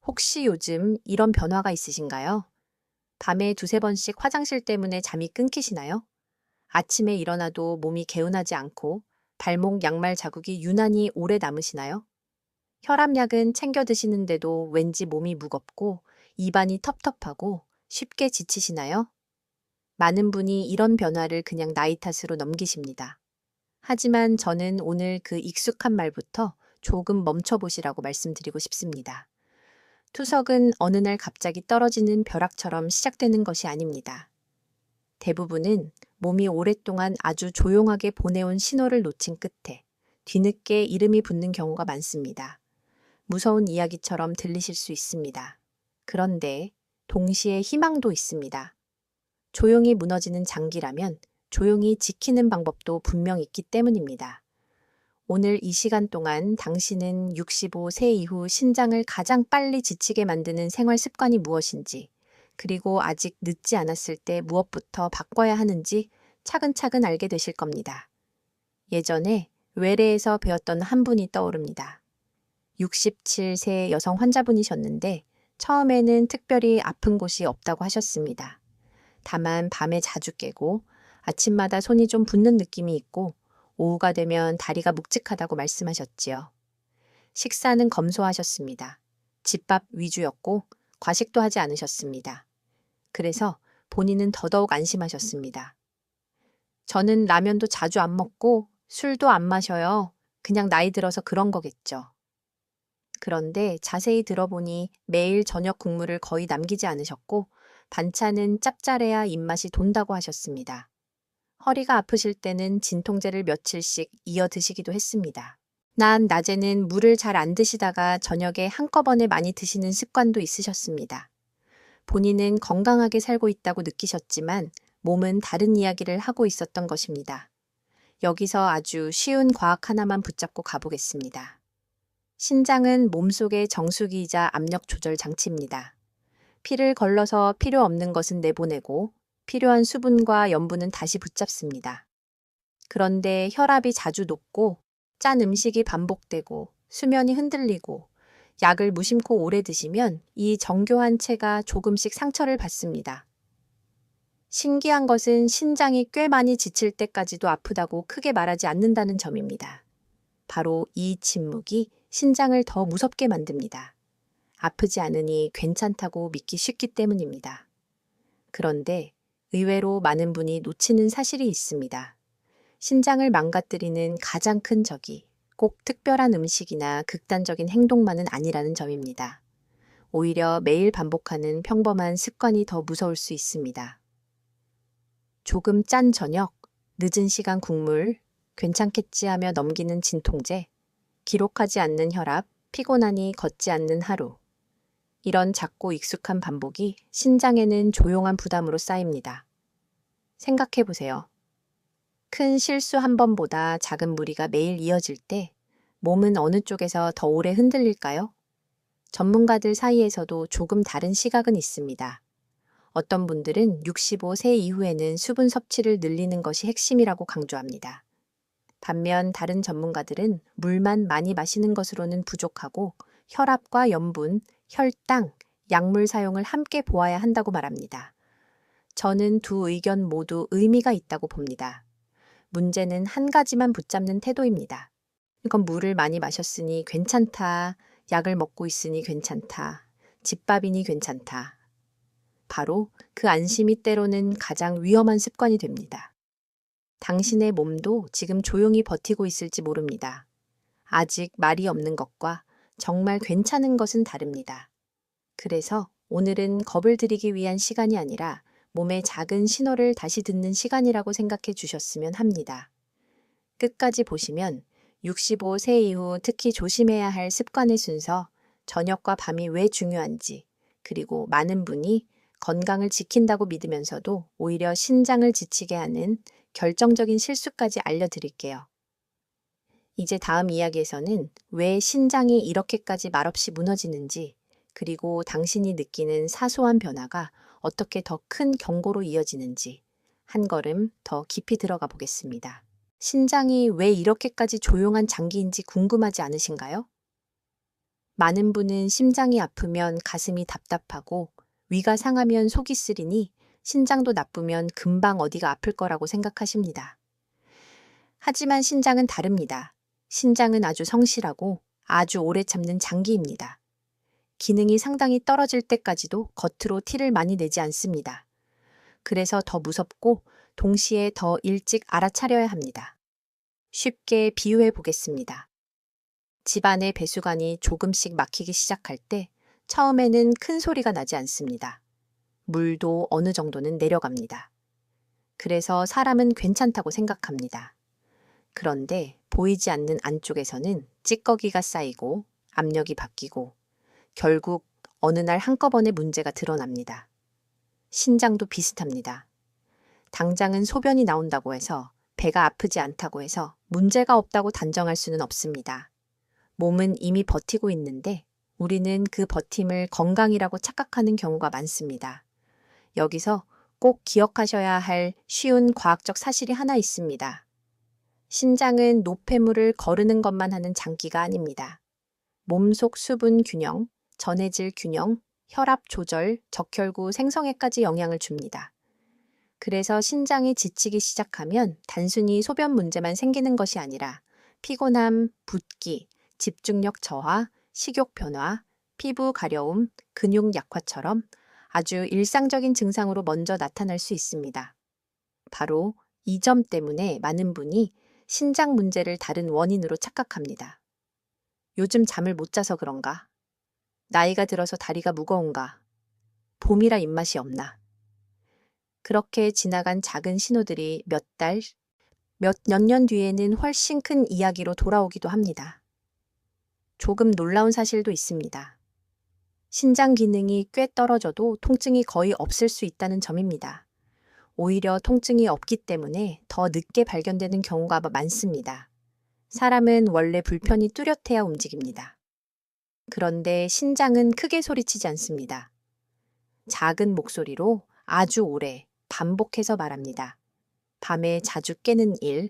혹시 요즘 이런 변화가 있으신가요? 밤에 두세 번씩 화장실 때문에 잠이 끊기시나요? 아침에 일어나도 몸이 개운하지 않고 발목 양말 자국이 유난히 오래 남으시나요? 혈압약은 챙겨 드시는데도 왠지 몸이 무겁고 입안이 텁텁하고 쉽게 지치시나요? 많은 분이 이런 변화를 그냥 나이 탓으로 넘기십니다. 하지만 저는 오늘 그 익숙한 말부터 조금 멈춰보시라고 말씀드리고 싶습니다. 투석은 어느 날 갑자기 떨어지는 벼락처럼 시작되는 것이 아닙니다. 대부분은 몸이 오랫동안 아주 조용하게 보내온 신호를 놓친 끝에 뒤늦게 이름이 붙는 경우가 많습니다. 무서운 이야기처럼 들리실 수 있습니다. 그런데 동시에 희망도 있습니다. 조용히 무너지는 장기라면 조용히 지키는 방법도 분명 있기 때문입니다. 오늘 이 시간 동안 당신은 65세 이후 신장을 가장 빨리 지치게 만드는 생활 습관이 무엇인지, 그리고 아직 늦지 않았을 때 무엇부터 바꿔야 하는지 차근차근 알게 되실 겁니다. 예전에 외래에서 배웠던 한 분이 떠오릅니다. 67세 여성 환자분이셨는데 처음에는 특별히 아픈 곳이 없다고 하셨습니다. 다만 밤에 자주 깨고 아침마다 손이 좀 붓는 느낌이 있고 오후가 되면 다리가 묵직하다고 말씀하셨지요. 식사는 검소하셨습니다. 집밥 위주였고 과식도 하지 않으셨습니다. 그래서 본인은 더더욱 안심하셨습니다. 저는 라면도 자주 안 먹고 술도 안 마셔요. 그냥 나이 들어서 그런 거겠죠. 그런데 자세히 들어보니 매일 저녁 국물을 거의 남기지 않으셨고 반찬은 짭짤해야 입맛이 돈다고 하셨습니다. 허리가 아프실 때는 진통제를 며칠씩 이어 드시기도 했습니다. 난 낮에는 물을 잘 안 드시다가 저녁에 한꺼번에 많이 드시는 습관도 있으셨습니다. 본인은 건강하게 살고 있다고 느끼셨지만 몸은 다른 이야기를 하고 있었던 것입니다. 여기서 아주 쉬운 과학 하나만 붙잡고 가보겠습니다. 신장은 몸속의 정수기이자 압력 조절 장치입니다. 피를 걸러서 필요 없는 것은 내보내고 필요한 수분과 염분은 다시 붙잡습니다. 그런데 혈압이 자주 높고 짠 음식이 반복되고 수면이 흔들리고 약을 무심코 오래 드시면 이 정교한 체가 조금씩 상처를 받습니다. 신기한 것은 신장이 꽤 많이 지칠 때까지도 아프다고 크게 말하지 않는다는 점입니다. 바로 이 침묵이 신장을 더 무섭게 만듭니다. 아프지 않으니 괜찮다고 믿기 쉽기 때문입니다. 그런데 의외로 많은 분이 놓치는 사실이 있습니다. 신장을 망가뜨리는 가장 큰 적이 꼭 특별한 음식이나 극단적인 행동만은 아니라는 점입니다. 오히려 매일 반복하는 평범한 습관이 더 무서울 수 있습니다. 조금 짠 저녁, 늦은 시간 국물, 괜찮겠지 하며 넘기는 진통제, 기록하지 않는 혈압, 피곤하니 걷지 않는 하루. 이런 작고 익숙한 반복이 신장에는 조용한 부담으로 쌓입니다. 생각해 보세요. 큰 실수 한 번보다 작은 무리가 매일 이어질 때 몸은 어느 쪽에서 더 오래 흔들릴까요? 전문가들 사이에서도 조금 다른 시각은 있습니다. 어떤 분들은 65세 이후에는 수분 섭취를 늘리는 것이 핵심이라고 강조합니다. 반면 다른 전문가들은 물만 많이 마시는 것으로는 부족하고 혈압과 염분, 혈당, 약물 사용을 함께 보아야 한다고 말합니다. 저는 두 의견 모두 의미가 있다고 봅니다. 문제는 한 가지만 붙잡는 태도입니다. 이건 물을 많이 마셨으니 괜찮다, 약을 먹고 있으니 괜찮다, 집밥이니 괜찮다. 바로 그 안심이 때로는 가장 위험한 습관이 됩니다. 당신의 몸도 지금 조용히 버티고 있을지 모릅니다. 아직 말이 없는 것과 정말 괜찮은 것은 다릅니다. 그래서 오늘은 겁을 들이기 위한 시간이 아니라 몸의 작은 신호를 다시 듣는 시간이라고 생각해 주셨으면 합니다. 끝까지 보시면 65세 이후 특히 조심해야 할 습관의 순서, 저녁과 밤이 왜 중요한지, 그리고 많은 분이 건강을 지킨다고 믿으면서도 오히려 신장을 지치게 하는 결정적인 실수까지 알려드릴게요. 이제 다음 이야기에서는 왜 신장이 이렇게까지 말없이 무너지는지, 그리고 당신이 느끼는 사소한 변화가 어떻게 더 큰 경고로 이어지는지 한 걸음 더 깊이 들어가 보겠습니다. 신장이 왜 이렇게까지 조용한 장기인지 궁금하지 않으신가요? 많은 분은 심장이 아프면 가슴이 답답하고 위가 상하면 속이 쓰리니 신장도 나쁘면 금방 어디가 아플 거라고 생각하십니다. 하지만 신장은 다릅니다. 신장은 아주 성실하고 아주 오래 참는 장기입니다. 기능이 상당히 떨어질 때까지도 겉으로 티를 많이 내지 않습니다. 그래서 더 무섭고 동시에 더 일찍 알아차려야 합니다. 쉽게 비유해 보겠습니다. 집안의 배수관이 조금씩 막히기 시작할 때 처음에는 큰 소리가 나지 않습니다. 물도 어느 정도는 내려갑니다. 그래서 사람은 괜찮다고 생각합니다. 그런데 보이지 않는 안쪽에서는 찌꺼기가 쌓이고 압력이 바뀌고 결국 어느 날 한꺼번에 문제가 드러납니다. 신장도 비슷합니다. 당장은 소변이 나온다고 해서 배가 아프지 않다고 해서 문제가 없다고 단정할 수는 없습니다. 몸은 이미 버티고 있는데 우리는 그 버팀을 건강이라고 착각하는 경우가 많습니다. 여기서 꼭 기억하셔야 할 쉬운 과학적 사실이 하나 있습니다. 신장은 노폐물을 거르는 것만 하는 장기가 아닙니다. 몸속 수분 균형, 전해질 균형, 혈압 조절, 적혈구 생성에까지 영향을 줍니다. 그래서 신장이 지치기 시작하면 단순히 소변 문제만 생기는 것이 아니라 피곤함, 붓기, 집중력 저하, 식욕 변화, 피부 가려움, 근육 약화처럼 아주 일상적인 증상으로 먼저 나타날 수 있습니다. 바로 이 점 때문에 많은 분이 신장 문제를 다른 원인으로 착각합니다. 요즘 잠을 못 자서 그런가? 나이가 들어서 다리가 무거운가? 봄이라 입맛이 없나? 그렇게 지나간 작은 신호들이 몇 달, 몇 년 뒤에는 훨씬 큰 이야기로 돌아오기도 합니다. 조금 놀라운 사실도 있습니다. 신장 기능이 꽤 떨어져도 통증이 거의 없을 수 있다는 점입니다. 오히려 통증이 없기 때문에 더 늦게 발견되는 경우가 많습니다. 사람은 원래 불편이 뚜렷해야 움직입니다. 그런데 신장은 크게 소리치지 않습니다. 작은 목소리로 아주 오래 반복해서 말합니다. 밤에 자주 깨는 일,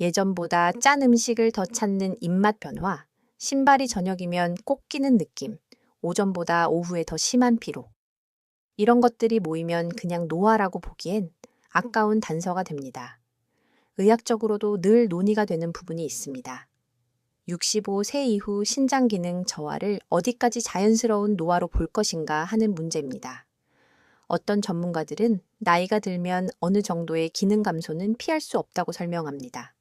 예전보다 짠 음식을 더 찾는 입맛 변화, 신발이 저녁이면 꼭 끼는 느낌, 오전보다 오후에 더 심한 피로. 이런 것들이 모이면 그냥 노화라고 보기엔 아까운 단서가 됩니다. 의학적으로도 늘 논의가 되는 부분이 있습니다. 65세 이후 신장 기능 저하를 어디까지 자연스러운 노화로 볼 것인가 하는 문제입니다. 어떤 전문가들은 나이가 들면 어느 정도의 기능 감소는 피할 수 없다고 설명합니다.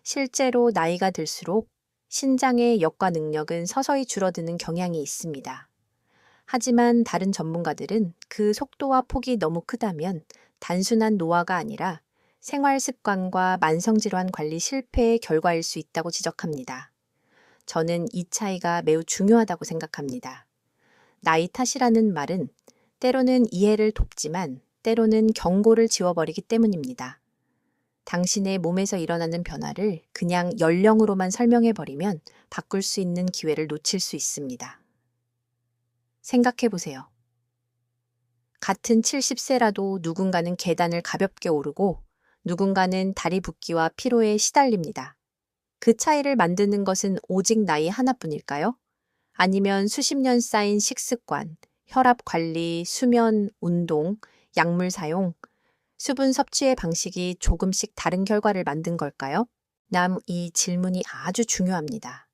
실제로 나이가 들수록 신장의 역과 능력은 서서히 줄어드는 경향이 있습니다. 하지만 다른 전문가들은 그 속도와 폭이 너무 크다면 단순한 노화가 아니라 생활 습관과 만성질환 관리 실패의 결과일 수 있다고 지적합니다. 저는 이 차이가 매우 중요하다고 생각합니다. 나이 탓이라는 말은 때로는 이해를 돕지만 때로는 경고를 지워버리기 때문입니다. 당신의 몸에서 일어나는 변화를 그냥 연령으로만 설명해버리면 바꿀 수 있는 기회를 놓칠 수 있습니다. 생각해보세요. 같은 70세라도 누군가는 계단을 가볍게 오르고 누군가는 다리 붓기와 피로에 시달립니다. 그 차이를 만드는 것은 오직 나이 하나뿐일까요? 아니면 수십 년 쌓인 식습관, 혈압 관리, 수면, 운동, 약물 사용, 수분 섭취의 방식이 조금씩 다른 결과를 만든 걸까요? 이 질문이 아주 중요합니다.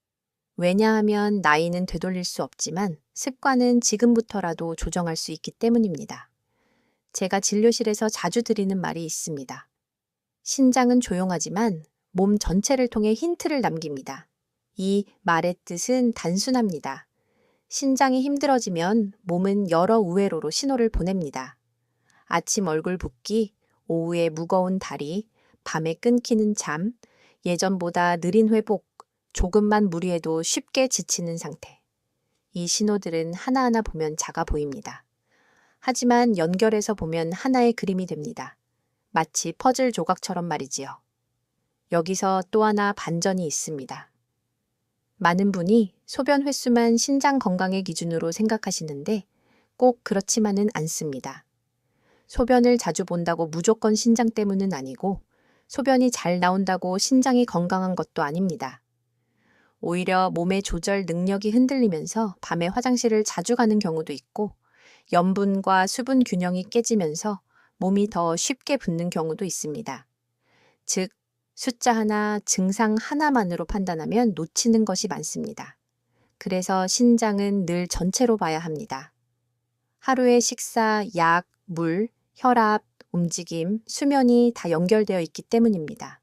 왜냐하면 나이는 되돌릴 수 없지만 습관은 지금부터라도 조정할 수 있기 때문입니다. 제가 진료실에서 자주 드리는 말이 있습니다. 신장은 조용하지만 몸 전체를 통해 힌트를 남깁니다. 이 말의 뜻은 단순합니다. 신장이 힘들어지면 몸은 여러 우회로로 신호를 보냅니다. 아침 얼굴 붓기, 오후에 무거운 다리, 밤에 끊기는 잠, 예전보다 느린 회복, 조금만 무리해도 쉽게 지치는 상태. 이 신호들은 하나하나 보면 작아 보입니다. 하지만 연결해서 보면 하나의 그림이 됩니다. 마치 퍼즐 조각처럼 말이지요. 여기서 또 하나 반전이 있습니다. 많은 분이 소변 횟수만 신장 건강의 기준으로 생각하시는데 꼭 그렇지만은 않습니다. 소변을 자주 본다고 무조건 신장 때문은 아니고 소변이 잘 나온다고 신장이 건강한 것도 아닙니다. 오히려 몸의 조절 능력이 흔들리면서 밤에 화장실을 자주 가는 경우도 있고, 염분과 수분 균형이 깨지면서 몸이 더 쉽게 붓는 경우도 있습니다. 즉, 숫자 하나, 증상 하나만으로 판단하면 놓치는 것이 많습니다. 그래서 신장은 늘 전체로 봐야 합니다. 하루의 식사, 약, 물, 혈압, 움직임, 수면이 다 연결되어 있기 때문입니다.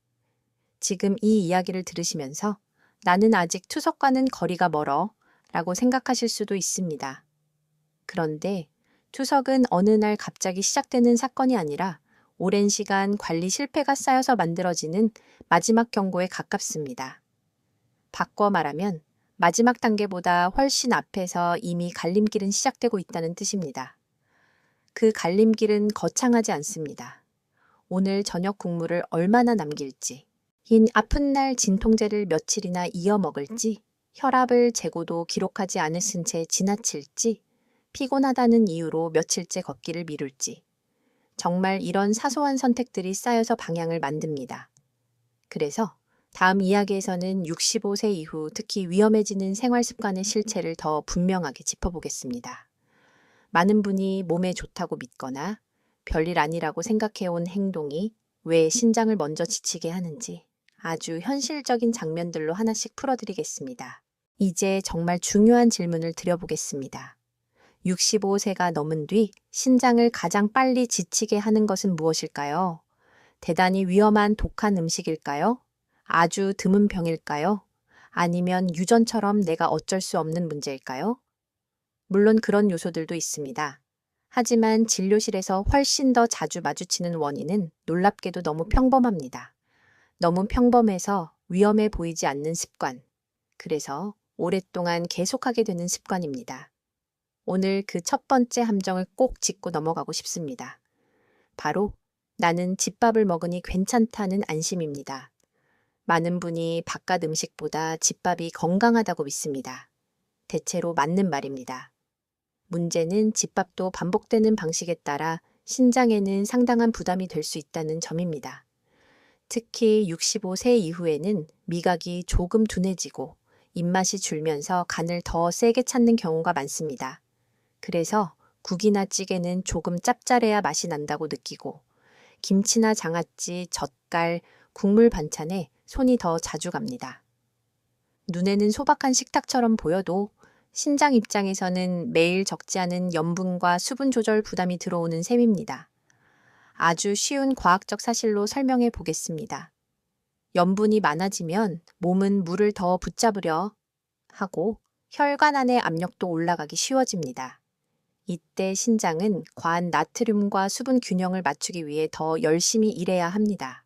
지금 이 이야기를 들으시면서 나는 아직 투석과는 거리가 멀어 라고 생각하실 수도 있습니다. 그런데 투석은 어느 날 갑자기 시작되는 사건이 아니라 오랜 시간 관리 실패가 쌓여서 만들어지는 마지막 경고에 가깝습니다. 바꿔 말하면 마지막 단계보다 훨씬 앞에서 이미 갈림길은 시작되고 있다는 뜻입니다. 그 갈림길은 거창하지 않습니다. 오늘 저녁 국물을 얼마나 남길지, 흰 아픈 날 진통제를 며칠이나 이어 먹을지, 혈압을 재고도 기록하지 않으신 채 지나칠지, 피곤하다는 이유로 며칠째 걷기를 미룰지, 정말 이런 사소한 선택들이 쌓여서 방향을 만듭니다. 그래서 다음 이야기에서는 65세 이후 특히 위험해지는 생활 습관의 실체를 더 분명하게 짚어보겠습니다. 많은 분이 몸에 좋다고 믿거나 별일 아니라고 생각해온 행동이 왜 신장을 먼저 지치게 하는지 아주 현실적인 장면들로 하나씩 풀어드리겠습니다. 이제 정말 중요한 질문을 드려보겠습니다. 65세가 넘은 뒤 신장을 가장 빨리 지치게 하는 것은 무엇일까요? 대단히 위험한 독한 음식일까요? 아주 드문 병일까요? 아니면 유전처럼 내가 어쩔 수 없는 문제일까요? 물론 그런 요소들도 있습니다. 하지만 진료실에서 훨씬 더 자주 마주치는 원인은 놀랍게도 너무 평범합니다. 너무 평범해서 위험해 보이지 않는 습관. 그래서 오랫동안 계속하게 되는 습관입니다. 오늘 그 첫 번째 함정을 꼭 짚고 넘어가고 싶습니다. 바로 나는 집밥을 먹으니 괜찮다는 안심입니다. 많은 분이 바깥 음식보다 집밥이 건강하다고 믿습니다. 대체로 맞는 말입니다. 문제는 집밥도 반복되는 방식에 따라 신장에는 상당한 부담이 될 수 있다는 점입니다. 특히 65세 이후에는 미각이 조금 둔해지고 입맛이 줄면서 간을 더 세게 찾는 경우가 많습니다. 그래서 국이나 찌개는 조금 짭짤해야 맛이 난다고 느끼고 김치나 장아찌, 젓갈, 국물 반찬에 손이 더 자주 갑니다. 눈에는 소박한 식탁처럼 보여도 신장 입장에서는 매일 적지 않은 염분과 수분 조절 부담이 들어오는 셈입니다. 아주 쉬운 과학적 사실로 설명해 보겠습니다. 염분이 많아지면 몸은 물을 더 붙잡으려 하고 혈관 안의 압력도 올라가기 쉬워집니다. 이때 신장은 과한 나트륨과 수분 균형을 맞추기 위해 더 열심히 일해야 합니다.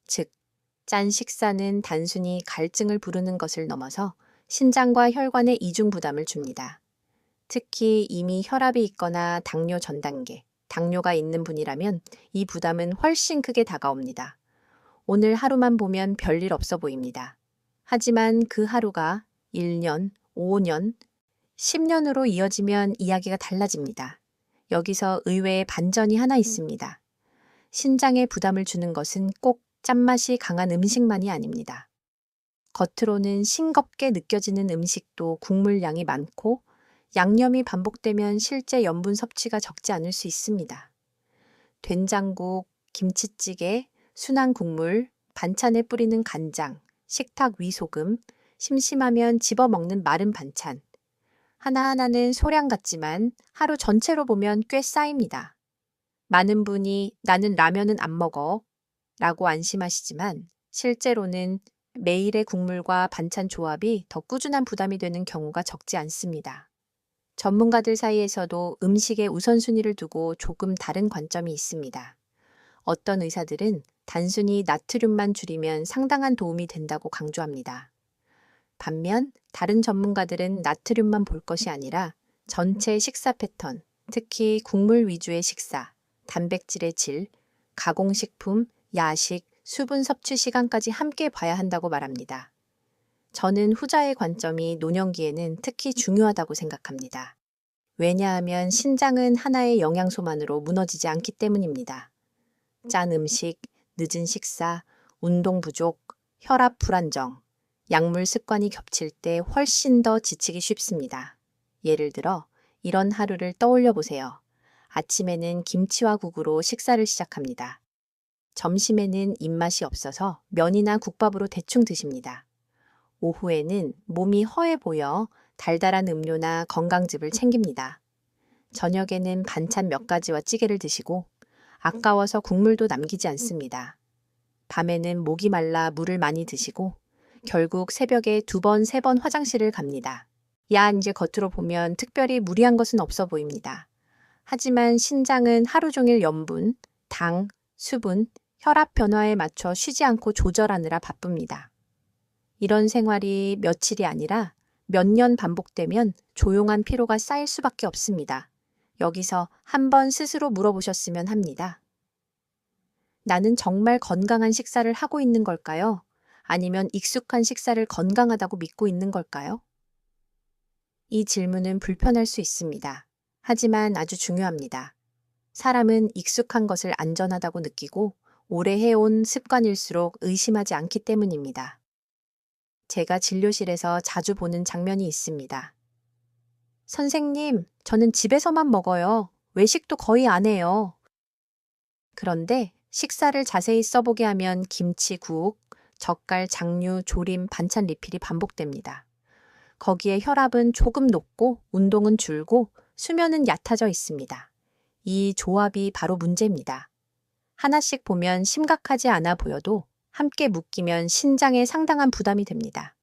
즉, 짠 식사는 단순히 갈증을 부르는 것을 넘어서 신장과 혈관에 이중 부담을 줍니다. 특히 이미 혈압이 있거나 당뇨 전 단계, 당뇨가 있는 분이라면 이 부담은 훨씬 크게 다가옵니다. 오늘 하루만 보면 별일 없어 보입니다. 하지만 그 하루가 1년, 5년, 10년으로 이어지면 이야기가 달라집니다. 여기서 의외의 반전이 하나 있습니다. 신장에 부담을 주는 것은 꼭 짠맛이 강한 음식만이 아닙니다. 겉으로는 싱겁게 느껴지는 음식도 국물 양이 많고 양념이 반복되면 실제 염분 섭취가 적지 않을 수 있습니다. 된장국, 김치찌개, 순한 국물, 반찬에 뿌리는 간장, 식탁 위소금, 심심하면 집어먹는 마른 반찬. 하나하나는 소량 같지만 하루 전체로 보면 꽤 쌓입니다. 많은 분이 나는 라면은 안 먹어 라고 안심하시지만 실제로는 매일의 국물과 반찬 조합이 더 꾸준한 부담이 되는 경우가 적지 않습니다. 전문가들 사이에서도 음식의 우선순위를 두고 조금 다른 관점이 있습니다. 어떤 의사들은 단순히 나트륨만 줄이면 상당한 도움이 된다고 강조합니다. 반면 다른 전문가들은 나트륨만 볼 것이 아니라 전체 식사 패턴, 특히 국물 위주의 식사, 단백질의 질, 가공식품, 야식, 수분 섭취 시간까지 함께 봐야 한다고 말합니다. 저는 후자의 관점이 노년기에는 특히 중요하다고 생각합니다. 왜냐하면 신장은 하나의 영양소만으로 무너지지 않기 때문입니다. 짠 음식, 늦은 식사, 운동 부족, 혈압 불안정, 약물 습관이 겹칠 때 훨씬 더 지치기 쉽습니다. 예를 들어 이런 하루를 떠올려 보세요. 아침에는 김치와 국으로 식사를 시작합니다. 점심에는 입맛이 없어서 면이나 국밥으로 대충 드십니다. 오후에는 몸이 허해 보여 달달한 음료나 건강즙을 챙깁니다. 저녁에는 반찬 몇 가지와 찌개를 드시고 아까워서 국물도 남기지 않습니다. 밤에는 목이 말라 물을 많이 드시고 결국 새벽에 2번, 3번 화장실을 갑니다. 이제 겉으로 보면 특별히 무리한 것은 없어 보입니다. 하지만 신장은 하루 종일 염분, 당, 수분, 혈압 변화에 맞춰 쉬지 않고 조절하느라 바쁩니다. 이런 생활이 며칠이 아니라 몇 년 반복되면 조용한 피로가 쌓일 수밖에 없습니다. 여기서 한번 스스로 물어보셨으면 합니다. 나는 정말 건강한 식사를 하고 있는 걸까요? 아니면 익숙한 식사를 건강하다고 믿고 있는 걸까요? 이 질문은 불편할 수 있습니다. 하지만 아주 중요합니다. 사람은 익숙한 것을 안전하다고 느끼고 오래 해온 습관일수록 의심하지 않기 때문입니다. 제가 진료실에서 자주 보는 장면이 있습니다. 선생님, 저는 집에서만 먹어요. 외식도 거의 안 해요. 그런데 식사를 자세히 써보게 하면 김치, 국, 젓갈, 장류, 조림, 반찬 리필이 반복됩니다. 거기에 혈압은 조금 높고 운동은 줄고 수면은 얕아져 있습니다. 이 조합이 바로 문제입니다. 하나씩 보면 심각하지 않아 보여도 함께 묶이면 신장에 상당한 부담이 됩니다.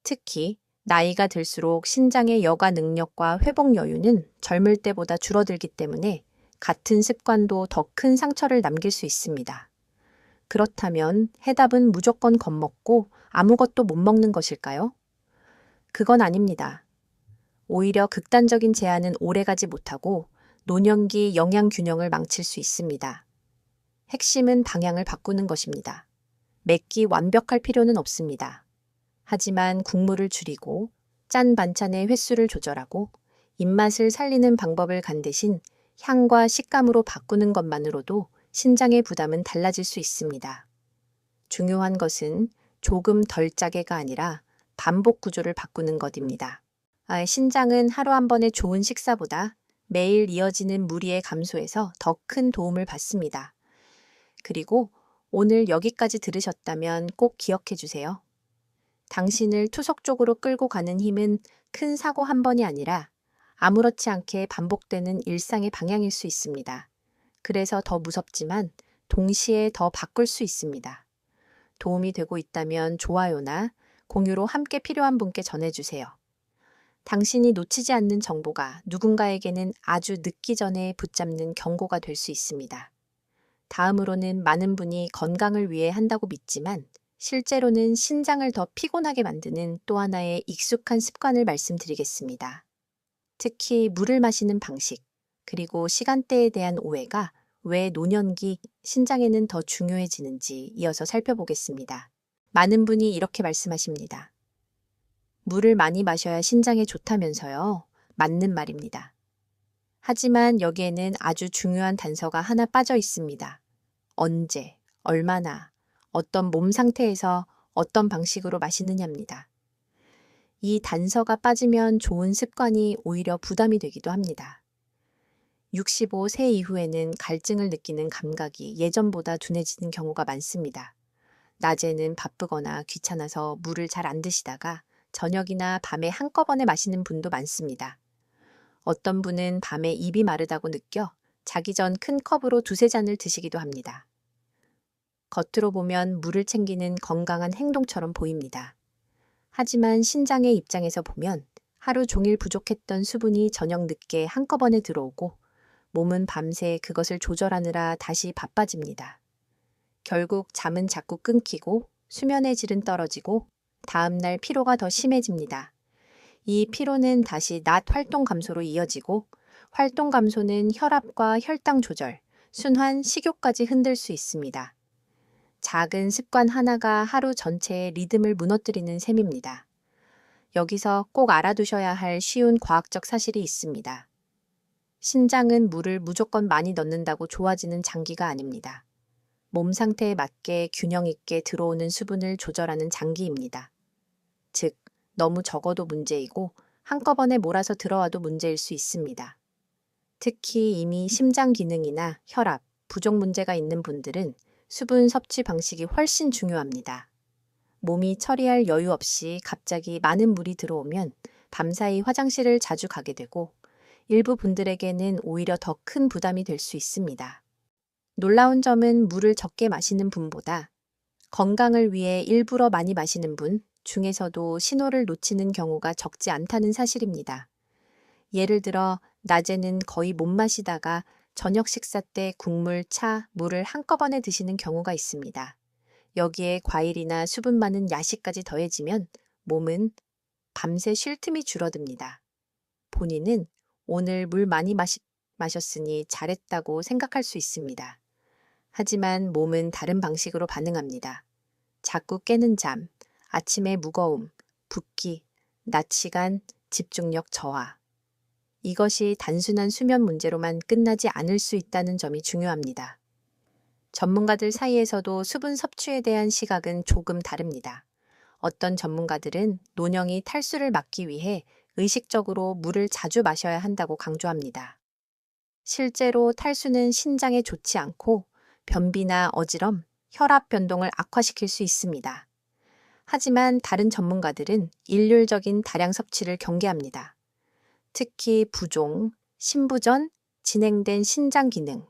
특히 나이가 들수록 신장의 여가 능력과 회복 여유는 젊을 때보다 줄어들기 때문에 같은 습관도 더 큰 상처를 남길 수 있습니다. 그렇다면 해답은 무조건 겁먹고 아무것도 못 먹는 것일까요? 그건 아닙니다. 오히려 극단적인 제한은 오래가지 못하고 노년기 영양 균형을 망칠 수 있습니다. 핵심은 방향을 바꾸는 것입니다. 맵기 완벽할 필요는 없습니다. 하지만 국물을 줄이고 짠 반찬의 횟수를 조절하고 입맛을 살리는 방법을 간 대신 향과 식감으로 바꾸는 것만으로도 신장의 부담은 달라질 수 있습니다. 중요한 것은 조금 덜 짜게가 아니라 반복 구조를 바꾸는 것입니다. 신장은 하루 한 번의 좋은 식사보다 매일 이어지는 무리의 감소에서 더 큰 도움을 받습니다. 그리고 오늘 여기까지 들으셨다면 꼭 기억해 주세요. 당신을 투석적으로 끌고 가는 힘은 큰 사고 한 번이 아니라 아무렇지 않게 반복되는 일상의 방향일 수 있습니다. 그래서 더 무섭지만 동시에 더 바꿀 수 있습니다. 도움이 되고 있다면 좋아요나 공유로 함께 필요한 분께 전해주세요. 당신이 놓치지 않는 정보가 누군가에게는 아주 늦기 전에 붙잡는 경고가 될 수 있습니다. 다음으로는 많은 분이 건강을 위해 한다고 믿지만 실제로는 신장을 더 피곤하게 만드는 또 하나의 익숙한 습관을 말씀드리겠습니다. 특히 물을 마시는 방식, 그리고 시간대에 대한 오해가 왜 노년기 신장에는 더 중요해지는지 이어서 살펴보겠습니다. 많은 분이 이렇게 말씀하십니다. 물을 많이 마셔야 신장에 좋다면서요. 맞는 말입니다. 하지만 여기에는 아주 중요한 단서가 하나 빠져 있습니다. 언제, 얼마나, 어떤 몸 상태에서 어떤 방식으로 마시느냐입니다. 이 단서가 빠지면 좋은 습관이 오히려 부담이 되기도 합니다. 65세 이후에는 갈증을 느끼는 감각이 예전보다 둔해지는 경우가 많습니다. 낮에는 바쁘거나 귀찮아서 물을 잘 안 드시다가 저녁이나 밤에 한꺼번에 마시는 분도 많습니다. 어떤 분은 밤에 입이 마르다고 느껴 자기 전 큰 컵으로 2~3잔을 드시기도 합니다. 겉으로 보면 물을 챙기는 건강한 행동처럼 보입니다. 하지만 신장의 입장에서 보면 하루 종일 부족했던 수분이 저녁 늦게 한꺼번에 들어오고 몸은 밤새 그것을 조절하느라 다시 바빠집니다. 결국 잠은 자꾸 끊기고 수면의 질은 떨어지고 다음날 피로가 더 심해집니다. 이 피로는 다시 낮 활동 감소로 이어지고 활동 감소는 혈압과 혈당 조절, 순환, 식욕까지 흔들 수 있습니다. 작은 습관 하나가 하루 전체의 리듬을 무너뜨리는 셈입니다. 여기서 꼭 알아두셔야 할 쉬운 과학적 사실이 있습니다. 신장은 물을 무조건 많이 넣는다고 좋아지는 장기가 아닙니다. 몸 상태에 맞게 균형 있게 들어오는 수분을 조절하는 장기입니다. 즉, 너무 적어도 문제이고 한꺼번에 몰아서 들어와도 문제일 수 있습니다. 특히 이미 심장 기능이나 혈압, 부종 문제가 있는 분들은 수분 섭취 방식이 훨씬 중요합니다. 몸이 처리할 여유 없이 갑자기 많은 물이 들어오면 밤사이 화장실을 자주 가게 되고 일부 분들에게는 오히려 더 큰 부담이 될 수 있습니다. 놀라운 점은 물을 적게 마시는 분보다 건강을 위해 일부러 많이 마시는 분 중에서도 신호를 놓치는 경우가 적지 않다는 사실입니다. 예를 들어 낮에는 거의 못 마시다가 저녁 식사 때 국물, 차, 물을 한꺼번에 드시는 경우가 있습니다. 여기에 과일이나 수분 많은 야식까지 더해지면 몸은 밤새 쉴 틈이 줄어듭니다. 본인은 오늘 물 많이 마셨으니 잘했다고 생각할 수 있습니다. 하지만 몸은 다른 방식으로 반응합니다. 자꾸 깨는 잠, 아침의 무거움, 붓기, 낮 시간, 집중력 저하. 이것이 단순한 수면 문제로만 끝나지 않을 수 있다는 점이 중요합니다. 전문가들 사이에서도 수분 섭취에 대한 시각은 조금 다릅니다. 어떤 전문가들은 노령이 탈수를 막기 위해 의식적으로 물을 자주 마셔야 한다고 강조합니다. 실제로 탈수는 신장에 좋지 않고 변비나 어지럼, 혈압 변동을 악화시킬 수 있습니다. 하지만 다른 전문가들은 일률적인 다량 섭취를 경계합니다. 특히 부종, 신부전, 진행된 신장 기능,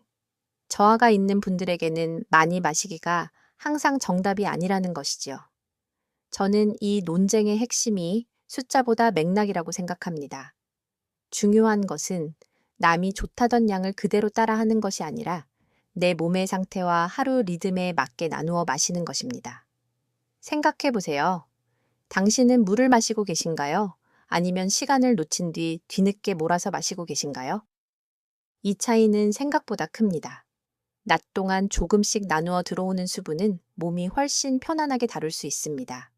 저하가 있는 분들에게는 많이 마시기가 항상 정답이 아니라는 것이지요. 저는 이 논쟁의 핵심이 숫자보다 맥락이라고 생각합니다. 중요한 것은 남이 좋다던 양을 그대로 따라하는 것이 아니라 내 몸의 상태와 하루 리듬에 맞게 나누어 마시는 것입니다. 생각해 보세요. 당신은 물을 마시고 계신가요? 아니면 시간을 놓친 뒤 뒤늦게 몰아서 마시고 계신가요? 이 차이는 생각보다 큽니다. 낮 동안 조금씩 나누어 들어오는 수분은 몸이 훨씬 편안하게 다룰 수 있습니다.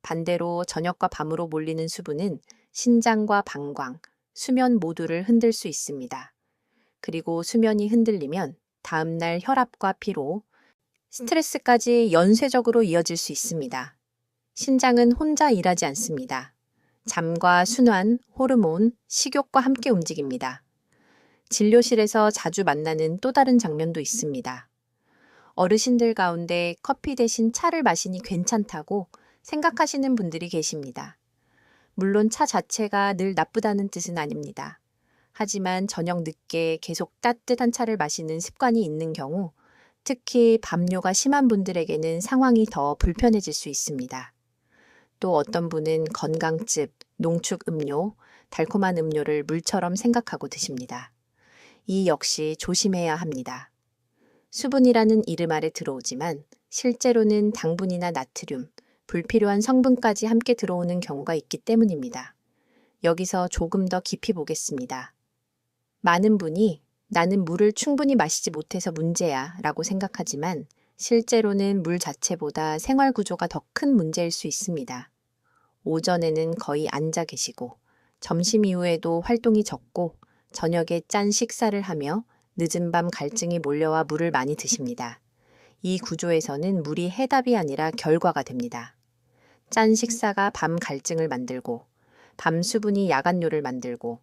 반대로 저녁과 밤으로 몰리는 수분은 신장과 방광, 수면 모두를 흔들 수 있습니다. 그리고 수면이 흔들리면 다음날 혈압과 피로, 스트레스까지 연쇄적으로 이어질 수 있습니다. 신장은 혼자 일하지 않습니다. 잠과 순환, 호르몬, 식욕과 함께 움직입니다. 진료실에서 자주 만나는 또 다른 장면도 있습니다. 어르신들 가운데 커피 대신 차를 마시니 괜찮다고 생각하시는 분들이 계십니다. 물론 차 자체가 늘 나쁘다는 뜻은 아닙니다. 하지만 저녁 늦게 계속 따뜻한 차를 마시는 습관이 있는 경우, 특히 밤뇨가 심한 분들에게는 상황이 더 불편해질 수 있습니다. 또 어떤 분은 건강즙, 농축 음료, 달콤한 음료를 물처럼 생각하고 드십니다. 이 역시 조심해야 합니다. 수분이라는 이름 아래 들어오지만 실제로는 당분이나 나트륨, 불필요한 성분까지 함께 들어오는 경우가 있기 때문입니다. 여기서 조금 더 깊이 보겠습니다. 많은 분이 나는 물을 충분히 마시지 못해서 문제야 라고 생각하지만 실제로는 물 자체보다 생활 구조가 더 큰 문제일 수 있습니다. 오전에는 거의 앉아 계시고 점심 이후에도 활동이 적고 저녁에 짠 식사를 하며 늦은 밤 갈증이 몰려와 물을 많이 드십니다. 이 구조에서는 물이 해답이 아니라 결과가 됩니다. 짠 식사가 밤 갈증을 만들고 밤 수분이 야간뇨를 만들고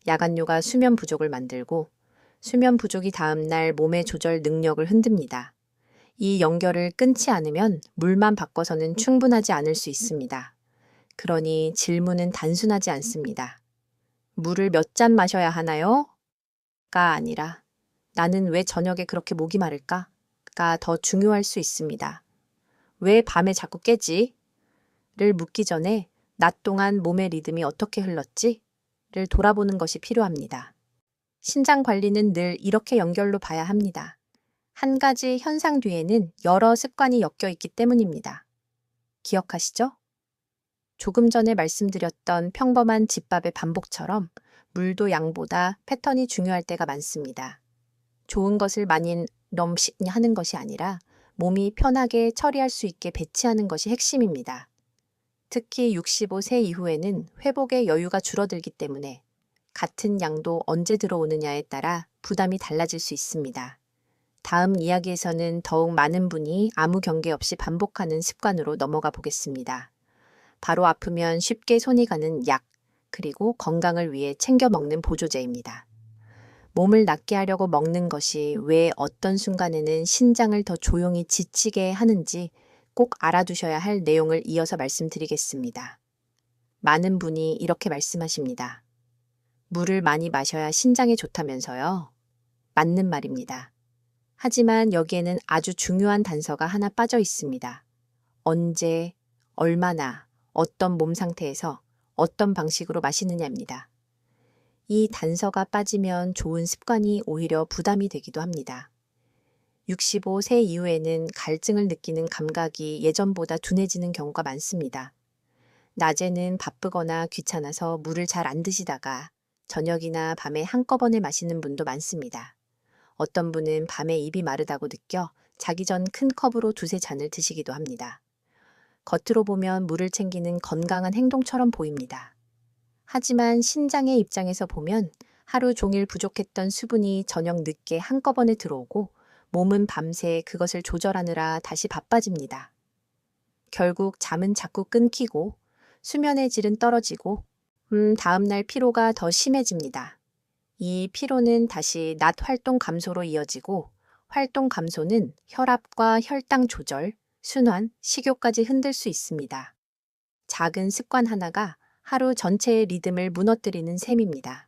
야간뇨가 수면 부족을 만들고 수면 부족이 다음날 몸의 조절 능력을 흔듭니다. 이 연결을 끊지 않으면 물만 바꿔서는 충분하지 않을 수 있습니다. 그러니 질문은 단순하지 않습니다. 물을 몇 잔 마셔야 하나요? 가 아니라 나는 왜 저녁에 그렇게 목이 마를까? 가 더 중요할 수 있습니다. 왜 밤에 자꾸 깨지? 를 묻기 전에 낮 동안 몸의 리듬이 어떻게 흘렀지? 를 돌아보는 것이 필요합니다. 신장 관리는 늘 이렇게 연결로 봐야 합니다. 한 가지 현상 뒤에는 여러 습관이 엮여 있기 때문입니다. 기억하시죠? 조금 전에 말씀드렸던 평범한 집밥의 반복처럼 물도 양보다 패턴이 중요할 때가 많습니다. 좋은 것을 많이 하는 것이 아니라 몸이 편하게 처리할 수 있게 배치하는 것이 핵심입니다. 특히 65세 이후에는 회복의 여유가 줄어들기 때문에 같은 양도 언제 들어오느냐에 따라 부담이 달라질 수 있습니다. 다음 이야기에서는 더욱 많은 분이 아무 경계 없이 반복하는 습관으로 넘어가 보겠습니다. 바로 아프면 쉽게 손이 가는 약, 그리고 건강을 위해 챙겨 먹는 보조제입니다. 몸을 낫게 하려고 먹는 것이 왜 어떤 순간에는 신장을 더 조용히 지치게 하는지 꼭 알아두셔야 할 내용을 이어서 말씀드리겠습니다. 많은 분이 이렇게 말씀하십니다. 물을 많이 마셔야 신장에 좋다면서요? 맞는 말입니다. 하지만 여기에는 아주 중요한 단서가 하나 빠져 있습니다. 언제, 얼마나, 어떤 몸 상태에서, 어떤 방식으로 마시느냐입니다. 이 단서가 빠지면 좋은 습관이 오히려 부담이 되기도 합니다. 65세 이후에는 갈증을 느끼는 감각이 예전보다 둔해지는 경우가 많습니다. 낮에는 바쁘거나 귀찮아서 물을 잘 안 드시다가 저녁이나 밤에 한꺼번에 마시는 분도 많습니다. 어떤 분은 밤에 입이 마르다고 느껴 자기 전 큰 컵으로 두세 잔을 드시기도 합니다. 겉으로 보면 물을 챙기는 건강한 행동처럼 보입니다. 하지만 신장의 입장에서 보면 하루 종일 부족했던 수분이 저녁 늦게 한꺼번에 들어오고 몸은 밤새 그것을 조절하느라 다시 바빠집니다. 결국 잠은 자꾸 끊기고 수면의 질은 떨어지고 다음날 피로가 더 심해집니다. 이 피로는 다시 낮 활동 감소로 이어지고 활동 감소는 혈압과 혈당 조절, 순환, 식욕까지 흔들 수 있습니다. 작은 습관 하나가 하루 전체의 리듬을 무너뜨리는 셈입니다.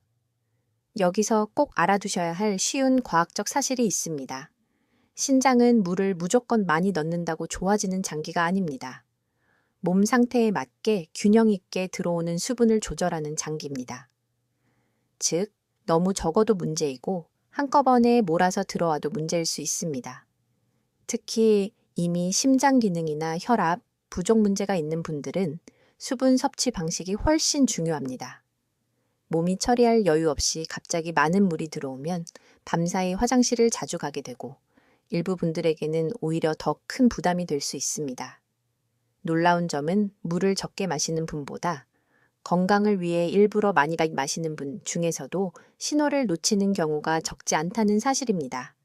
여기서 꼭 알아두셔야 할 쉬운 과학적 사실이 있습니다. 신장은 물을 무조건 많이 넣는다고 좋아지는 장기가 아닙니다. 몸 상태에 맞게 균형 있게 들어오는 수분을 조절하는 장기입니다. 즉, 너무 적어도 문제이고 한꺼번에 몰아서 들어와도 문제일 수 있습니다. 특히 이미 심장 기능이나 혈압, 부족 문제가 있는 분들은 수분 섭취 방식이 훨씬 중요합니다. 몸이 처리할 여유 없이 갑자기 많은 물이 들어오면 밤사이 화장실을 자주 가게 되고 일부 분들에게는 오히려 더 큰 부담이 될 수 있습니다. 놀라운 점은 물을 적게 마시는 분보다 건강을 위해 일부러 많이 마시는 분 중에서도 신호를 놓치는 경우가 적지 않다는 사실입니다.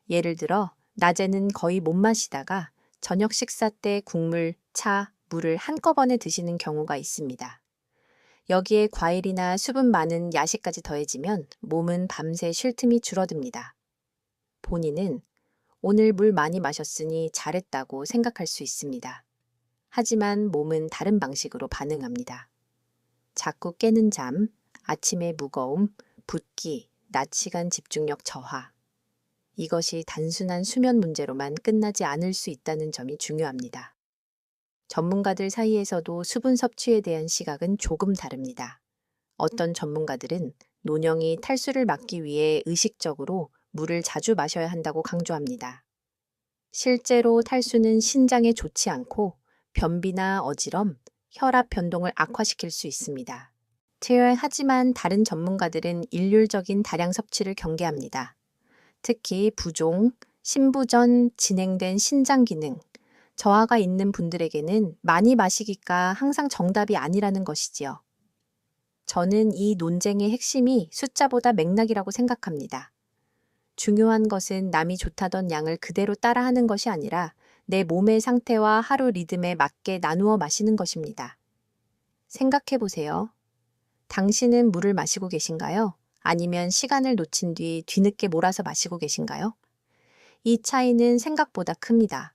예를 들어 낮에는 거의 못 마시다가 저녁 식사 때 국물, 차, 물을 한꺼번에 드시는 경우가 있습니다. 여기에 과일이나 수분 많은 야식까지 더해지면 몸은 밤새 쉴 틈이 줄어듭니다. 본인은 오늘 물 많이 마셨으니 잘했다고 생각할 수 있습니다. 하지만 몸은 다른 방식으로 반응합니다. 자꾸 깨는 잠, 아침의 무거움, 붓기, 낮 시간 집중력 저하. 이것이 단순한 수면 문제로만 끝나지 않을 수 있다는 점이 중요합니다. 전문가들 사이에서도 수분 섭취에 대한 시각은 조금 다릅니다. 어떤 전문가들은 노령이 탈수를 막기 위해 의식적으로 물을 자주 마셔야 한다고 강조합니다. 실제로 탈수는 신장에 좋지 않고 변비나 어지럼, 혈압 변동을 악화시킬 수 있습니다. 하지만 다른 전문가들은 일률적인 다량 섭취를 경계합니다. 특히 부종, 신부전, 진행된 신장 기능, 저하가 있는 분들에게는 많이 마시기가 항상 정답이 아니라는 것이지요. 저는 이 논쟁의 핵심이 숫자보다 맥락이라고 생각합니다. 중요한 것은 남이 좋다던 양을 그대로 따라하는 것이 아니라 내 몸의 상태와 하루 리듬에 맞게 나누어 마시는 것입니다. 생각해 보세요. 당신은 물을 마시고 계신가요? 아니면 시간을 놓친 뒤 뒤늦게 몰아서 마시고 계신가요? 이 차이는 생각보다 큽니다.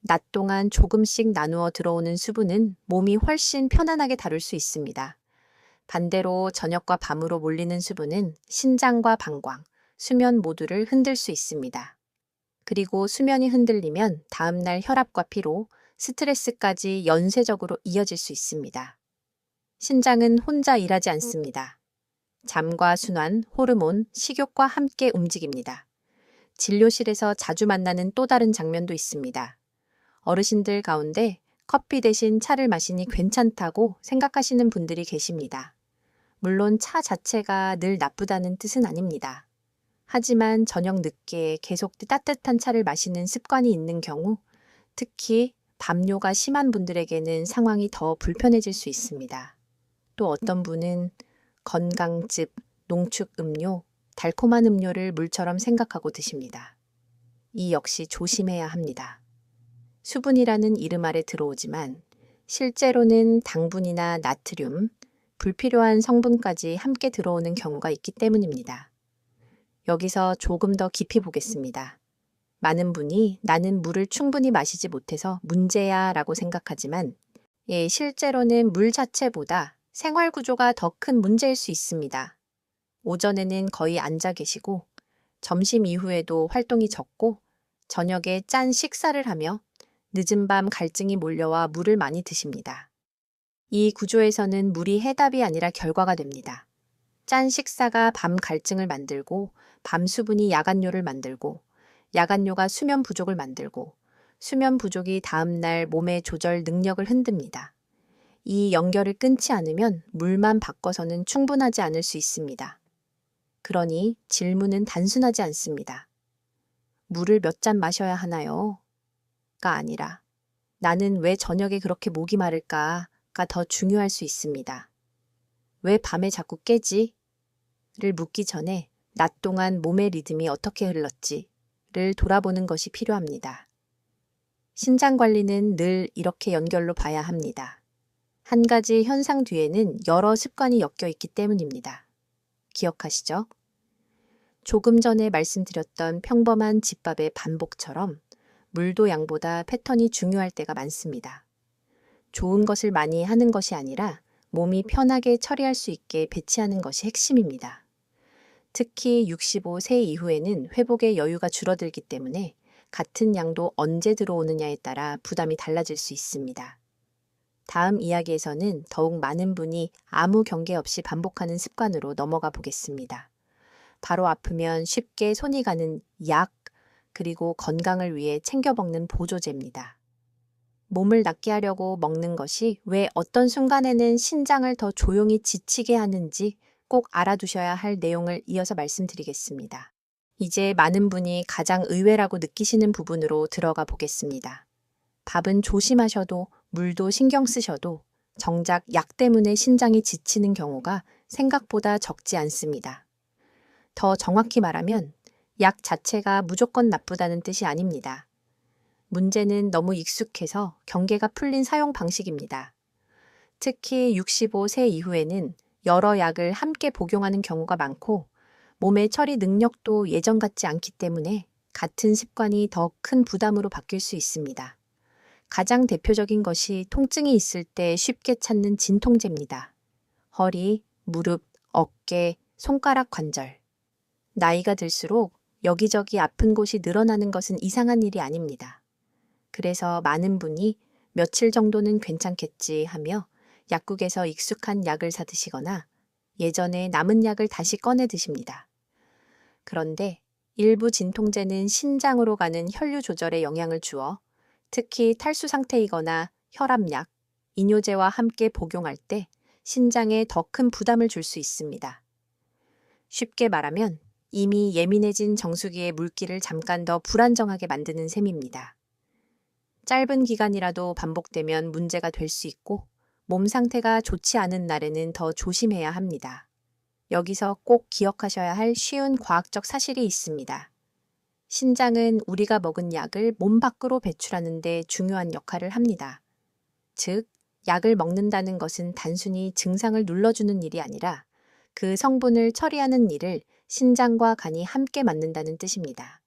낮 동안 조금씩 나누어 들어오는 수분은 몸이 훨씬 편안하게 다룰 수 있습니다. 반대로 저녁과 밤으로 몰리는 수분은 신장과 방광, 수면 모두를 흔들 수 있습니다. 그리고 수면이 흔들리면 다음날 혈압과 피로, 스트레스까지 연쇄적으로 이어질 수 있습니다. 신장은 혼자 일하지 않습니다. 잠과 순환, 호르몬, 식욕과 함께 움직입니다. 진료실에서 자주 만나는 또 다른 장면도 있습니다. 어르신들 가운데 커피 대신 차를 마시니 괜찮다고 생각하시는 분들이 계십니다. 물론 차 자체가 늘 나쁘다는 뜻은 아닙니다. 하지만 저녁 늦게 계속 따뜻한 차를 마시는 습관이 있는 경우, 특히 밤뇨가 심한 분들에게는 상황이 더 불편해질 수 있습니다. 또 어떤 분은 건강즙, 농축 음료, 달콤한 음료를 물처럼 생각하고 드십니다. 이 역시 조심해야 합니다. 수분이라는 이름 아래 들어오지만 실제로는 당분이나 나트륨, 불필요한 성분까지 함께 들어오는 경우가 있기 때문입니다. 여기서 조금 더 깊이 보겠습니다. 많은 분이 나는 물을 충분히 마시지 못해서 문제야 라고 생각하지만 실제로는 물 자체보다 생활 구조가 더 큰 문제일 수 있습니다. 오전에는 거의 앉아 계시고 점심 이후에도 활동이 적고 저녁에 짠 식사를 하며 늦은 밤 갈증이 몰려와 물을 많이 드십니다. 이 구조에서는 물이 해답이 아니라 결과가 됩니다. 짠 식사가 밤 갈증을 만들고 밤 수분이 야간뇨를 만들고 야간뇨가 수면 부족을 만들고 수면 부족이 다음날 몸의 조절 능력을 흔듭니다. 이 연결을 끊지 않으면 물만 바꿔서는 충분하지 않을 수 있습니다. 그러니 질문은 단순하지 않습니다. 물을 몇 잔 마셔야 하나요? 가 아니라 나는 왜 저녁에 그렇게 목이 마를까?가 더 중요할 수 있습니다. 왜 밤에 자꾸 깨지? 를 묻기 전에 낮 동안 몸의 리듬이 어떻게 흘렀지를 돌아보는 것이 필요합니다. 신장 관리는 늘 이렇게 연결로 봐야 합니다. 한 가지 현상 뒤에는 여러 습관이 엮여 있기 때문입니다. 기억하시죠? 조금 전에 말씀드렸던 평범한 집밥의 반복처럼 물도 양보다 패턴이 중요할 때가 많습니다. 좋은 것을 많이 하는 것이 아니라 몸이 편하게 처리할 수 있게 배치하는 것이 핵심입니다. 특히 65세 이후에는 회복의 여유가 줄어들기 때문에 같은 양도 언제 들어오느냐에 따라 부담이 달라질 수 있습니다. 다음 이야기에서는 더욱 많은 분이 아무 경계 없이 반복하는 습관으로 넘어가 보겠습니다. 바로 아프면 쉽게 손이 가는 약, 그리고 건강을 위해 챙겨 먹는 보조제입니다. 몸을 낫게 하려고 먹는 것이 왜 어떤 순간에는 신장을 더 조용히 지치게 하는지 꼭 알아두셔야 할 내용을 이어서 말씀드리겠습니다. 이제 많은 분이 가장 의외라고 느끼시는 부분으로 들어가 보겠습니다. 밥은 조심하셔도 물도 신경 쓰셔도 정작 약 때문에 신장이 지치는 경우가 생각보다 적지 않습니다. 더 정확히 말하면 약 자체가 무조건 나쁘다는 뜻이 아닙니다. 문제는 너무 익숙해서 경계가 풀린 사용 방식입니다. 특히 65세 이후에는 여러 약을 함께 복용하는 경우가 많고 몸의 처리 능력도 예전 같지 않기 때문에 같은 습관이 더 큰 부담으로 바뀔 수 있습니다. 가장 대표적인 것이 통증이 있을 때 쉽게 찾는 진통제입니다. 허리, 무릎, 어깨, 손가락 관절. 나이가 들수록 여기저기 아픈 곳이 늘어나는 것은 이상한 일이 아닙니다. 그래서 많은 분이 며칠 정도는 괜찮겠지 하며 약국에서 익숙한 약을 사 드시거나 예전에 남은 약을 다시 꺼내 드십니다. 그런데 일부 진통제는 신장으로 가는 혈류 조절에 영향을 주어 특히 탈수 상태이거나 혈압약, 이뇨제와 함께 복용할 때 신장에 더 큰 부담을 줄 수 있습니다. 쉽게 말하면 이미 예민해진 정수기의 물기를 잠깐 더 불안정하게 만드는 셈입니다. 짧은 기간이라도 반복되면 문제가 될 수 있고 몸 상태가 좋지 않은 날에는 더 조심해야 합니다. 여기서 꼭 기억하셔야 할 쉬운 과학적 사실이 있습니다. 신장은 우리가 먹은 약을 몸 밖으로 배출하는 데 중요한 역할을 합니다. 즉, 약을 먹는다는 것은 단순히 증상을 눌러주는 일이 아니라 그 성분을 처리하는 일을 신장과 간이 함께 맡는다는 뜻입니다.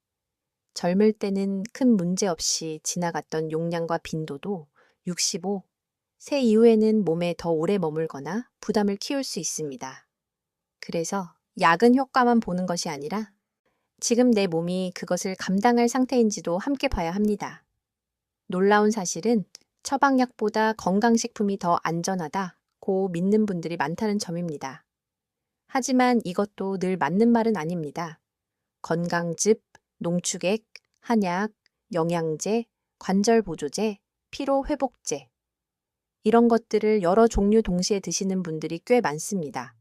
젊을 때는 큰 문제 없이 지나갔던 용량과 빈도도 65, 세 이후에는 몸에 더 오래 머물거나 부담을 키울 수 있습니다. 그래서 약은 효과만 보는 것이 아니라 지금 내 몸이 그것을 감당할 상태인지도 함께 봐야 합니다. 놀라운 사실은 처방약보다 건강식품이 더 안전하다고 믿는 분들이 많다는 점입니다. 하지만 이것도 늘 맞는 말은 아닙니다. 건강즙, 농축액, 한약, 영양제, 관절보조제, 피로회복제 이런 것들을 여러 종류 동시에 드시는 분들이 꽤 많습니다.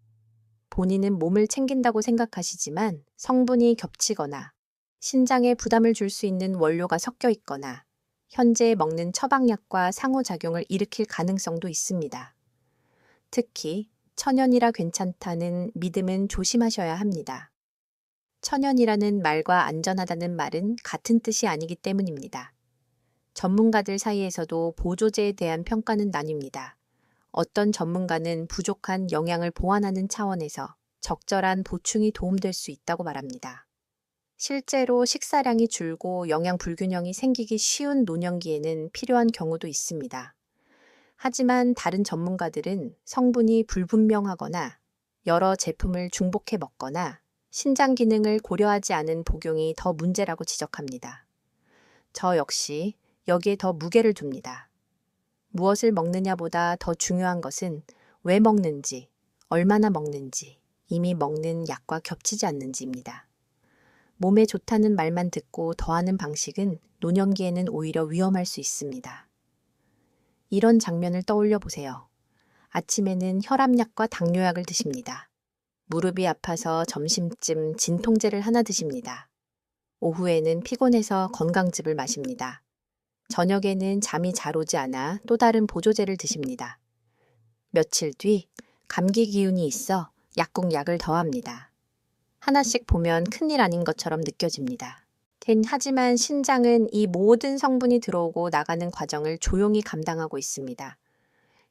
본인은 몸을 챙긴다고 생각하시지만 성분이 겹치거나 신장에 부담을 줄 수 있는 원료가 섞여 있거나 현재 먹는 처방약과 상호작용을 일으킬 가능성도 있습니다. 특히 천연이라 괜찮다는 믿음은 조심하셔야 합니다. 천연이라는 말과 안전하다는 말은 같은 뜻이 아니기 때문입니다. 전문가들 사이에서도 보조제에 대한 평가는 나뉩니다. 어떤 전문가는 부족한 영양을 보완하는 차원에서 적절한 보충이 도움될 수 있다고 말합니다. 실제로 식사량이 줄고 영양 불균형이 생기기 쉬운 노년기에는 필요한 경우도 있습니다. 하지만 다른 전문가들은 성분이 불분명하거나 여러 제품을 중복해 먹거나 신장 기능을 고려하지 않은 복용이 더 문제라고 지적합니다. 저 역시 여기에 더 무게를 둡니다. 무엇을 먹느냐보다 더 중요한 것은 왜 먹는지, 얼마나 먹는지, 이미 먹는 약과 겹치지 않는지입니다. 몸에 좋다는 말만 듣고 더하는 방식은 노년기에는 오히려 위험할 수 있습니다. 이런 장면을 떠올려 보세요. 아침에는 혈압약과 당뇨약을 드십니다. 무릎이 아파서 점심쯤 진통제를 하나 드십니다. 오후에는 피곤해서 건강즙을 마십니다. 저녁에는 잠이 잘 오지 않아 또 다른 보조제를 드십니다. 며칠 뒤 감기 기운이 있어 약국약을 더합니다. 하나씩 보면 큰일 아닌 것처럼 느껴집니다. 하지만 신장은 이 모든 성분이 들어오고 나가는 과정을 조용히 감당하고 있습니다.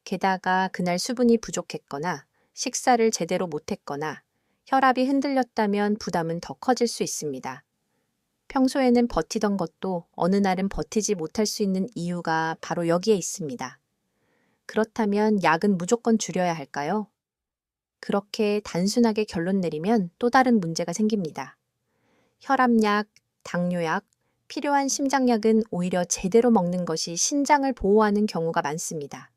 게다가 그날 수분이 부족했거나 식사를 제대로 못했거나 혈압이 흔들렸다면 부담은 더 커질 수 있습니다. 평소에는 버티던 것도 어느 날은 버티지 못할 수 있는 이유가 바로 여기에 있습니다. 그렇다면 약은 무조건 줄여야 할까요? 그렇게 단순하게 결론 내리면 또 다른 문제가 생깁니다. 혈압약, 당뇨약, 필요한 심장약은 오히려 제대로 먹는 것이 신장을 보호하는 경우가 많습니다.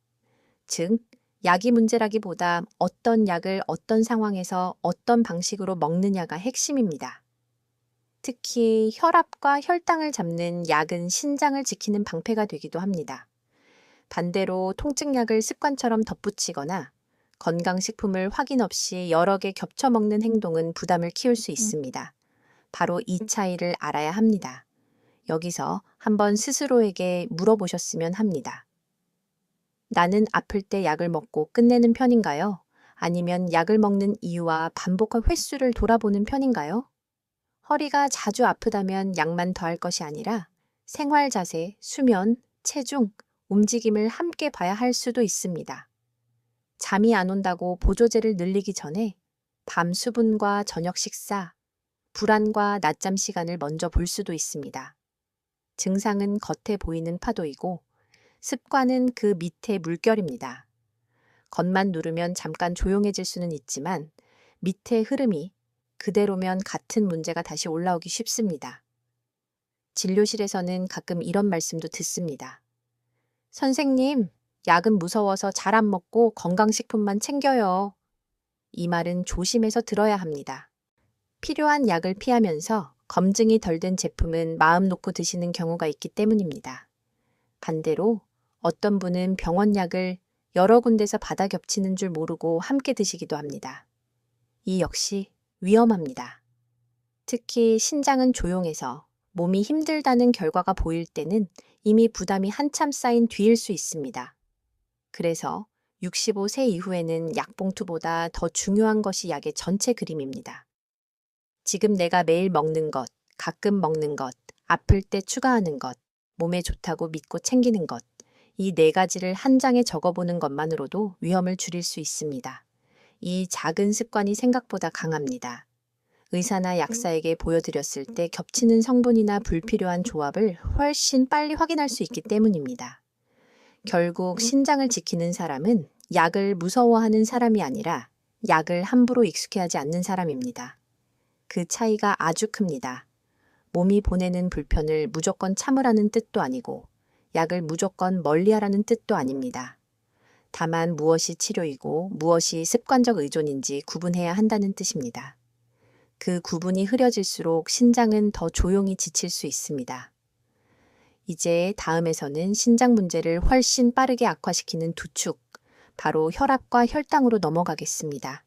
즉, 약이 문제라기보다 어떤 약을 어떤 상황에서 어떤 방식으로 먹느냐가 핵심입니다. 특히 혈압과 혈당을 잡는 약은 신장을 지키는 방패가 되기도 합니다. 반대로 통증약을 습관처럼 덧붙이거나 건강식품을 확인 없이 여러 개 겹쳐 먹는 행동은 부담을 키울 수 있습니다. 바로 이 차이를 알아야 합니다. 여기서 한번 스스로에게 물어보셨으면 합니다. 나는 아플 때 약을 먹고 끝내는 편인가요? 아니면 약을 먹는 이유와 반복할 횟수를 돌아보는 편인가요? 허리가 자주 아프다면 약만 더할 것이 아니라 생활 자세, 수면, 체중, 움직임을 함께 봐야 할 수도 있습니다. 잠이 안 온다고 보조제를 늘리기 전에 밤 수분과 저녁 식사, 불안과 낮잠 시간을 먼저 볼 수도 있습니다. 증상은 겉에 보이는 파도이고 습관은 그 밑에 물결입니다. 겉만 누르면 잠깐 조용해질 수는 있지만 밑에 흐름이 그대로면 같은 문제가 다시 올라오기 쉽습니다. 진료실에서는 가끔 이런 말씀도 듣습니다. 선생님, 약은 무서워서 잘 안 먹고 건강식품만 챙겨요. 이 말은 조심해서 들어야 합니다. 필요한 약을 피하면서 검증이 덜 된 제품은 마음 놓고 드시는 경우가 있기 때문입니다. 반대로 어떤 분은 병원 약을 여러 군데서 받아 겹치는 줄 모르고 함께 드시기도 합니다. 이 역시 위험합니다. 특히 신장은 조용해서 몸이 힘들다는 결과가 보일 때는 이미 부담이 한참 쌓인 뒤일 수 있습니다. 그래서 65세 이후에는 약봉투보다 더 중요한 것이 약의 전체 그림입니다. 지금 내가 매일 먹는 것, 가끔 먹는 것, 아플 때 추가하는 것, 몸에 좋다고 믿고 챙기는 것, 이 네 가지를 한 장에 적어보는 것만으로도 위험을 줄일 수 있습니다. 이 작은 습관이 생각보다 강합니다. 의사나 약사에게 보여드렸을 때 겹치는 성분이나 불필요한 조합을 훨씬 빨리 확인할 수 있기 때문입니다. 결국 신장을 지키는 사람은 약을 무서워하는 사람이 아니라 약을 함부로 익숙해하지 않는 사람입니다. 그 차이가 아주 큽니다. 몸이 보내는 불편을 무조건 참으라는 뜻도 아니고 약을 무조건 멀리하라는 뜻도 아닙니다. 다만 무엇이 치료이고 무엇이 습관적 의존인지 구분해야 한다는 뜻입니다. 그 구분이 흐려질수록 신장은 더 조용히 지칠 수 있습니다. 이제 다음에서는 신장 문제를 훨씬 빠르게 악화시키는 두 축, 바로 혈압과 혈당으로 넘어가겠습니다.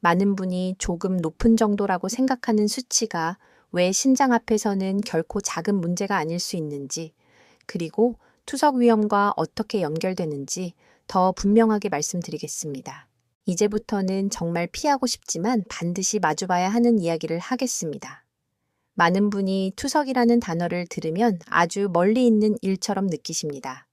많은 분이 조금 높은 정도라고 생각하는 수치가 왜 신장 앞에서는 결코 작은 문제가 아닐 수 있는지, 그리고 투석 위험과 어떻게 연결되는지 더 분명하게 말씀드리겠습니다. 이제부터는 정말 피하고 싶지만 반드시 마주봐야 하는 이야기를 하겠습니다. 많은 분이 투석이라는 단어를 들으면 아주 멀리 있는 일처럼 느끼십니다.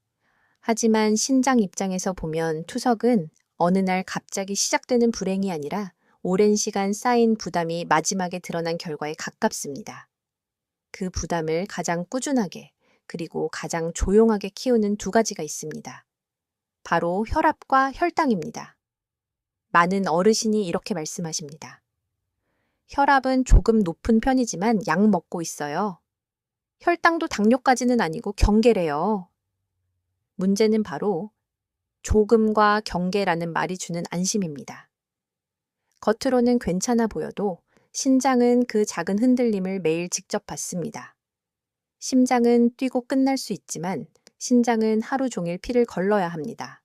하지만 신장 입장에서 보면 투석은 어느 날 갑자기 시작되는 불행이 아니라 오랜 시간 쌓인 부담이 마지막에 드러난 결과에 가깝습니다. 그 부담을 가장 꾸준하게 그리고 가장 조용하게 키우는 두 가지가 있습니다. 바로 혈압과 혈당입니다. 많은 어르신이 이렇게 말씀하십니다. 혈압은 조금 높은 편이지만 약 먹고 있어요. 혈당도 당뇨까지는 아니고 경계래요. 문제는 바로 조금과 경계라는 말이 주는 안심입니다. 겉으로는 괜찮아 보여도 신장은 그 작은 흔들림을 매일 직접 받습니다. 심장은 뛰고 끝날 수 있지만 신장은 하루 종일 피를 걸러야 합니다.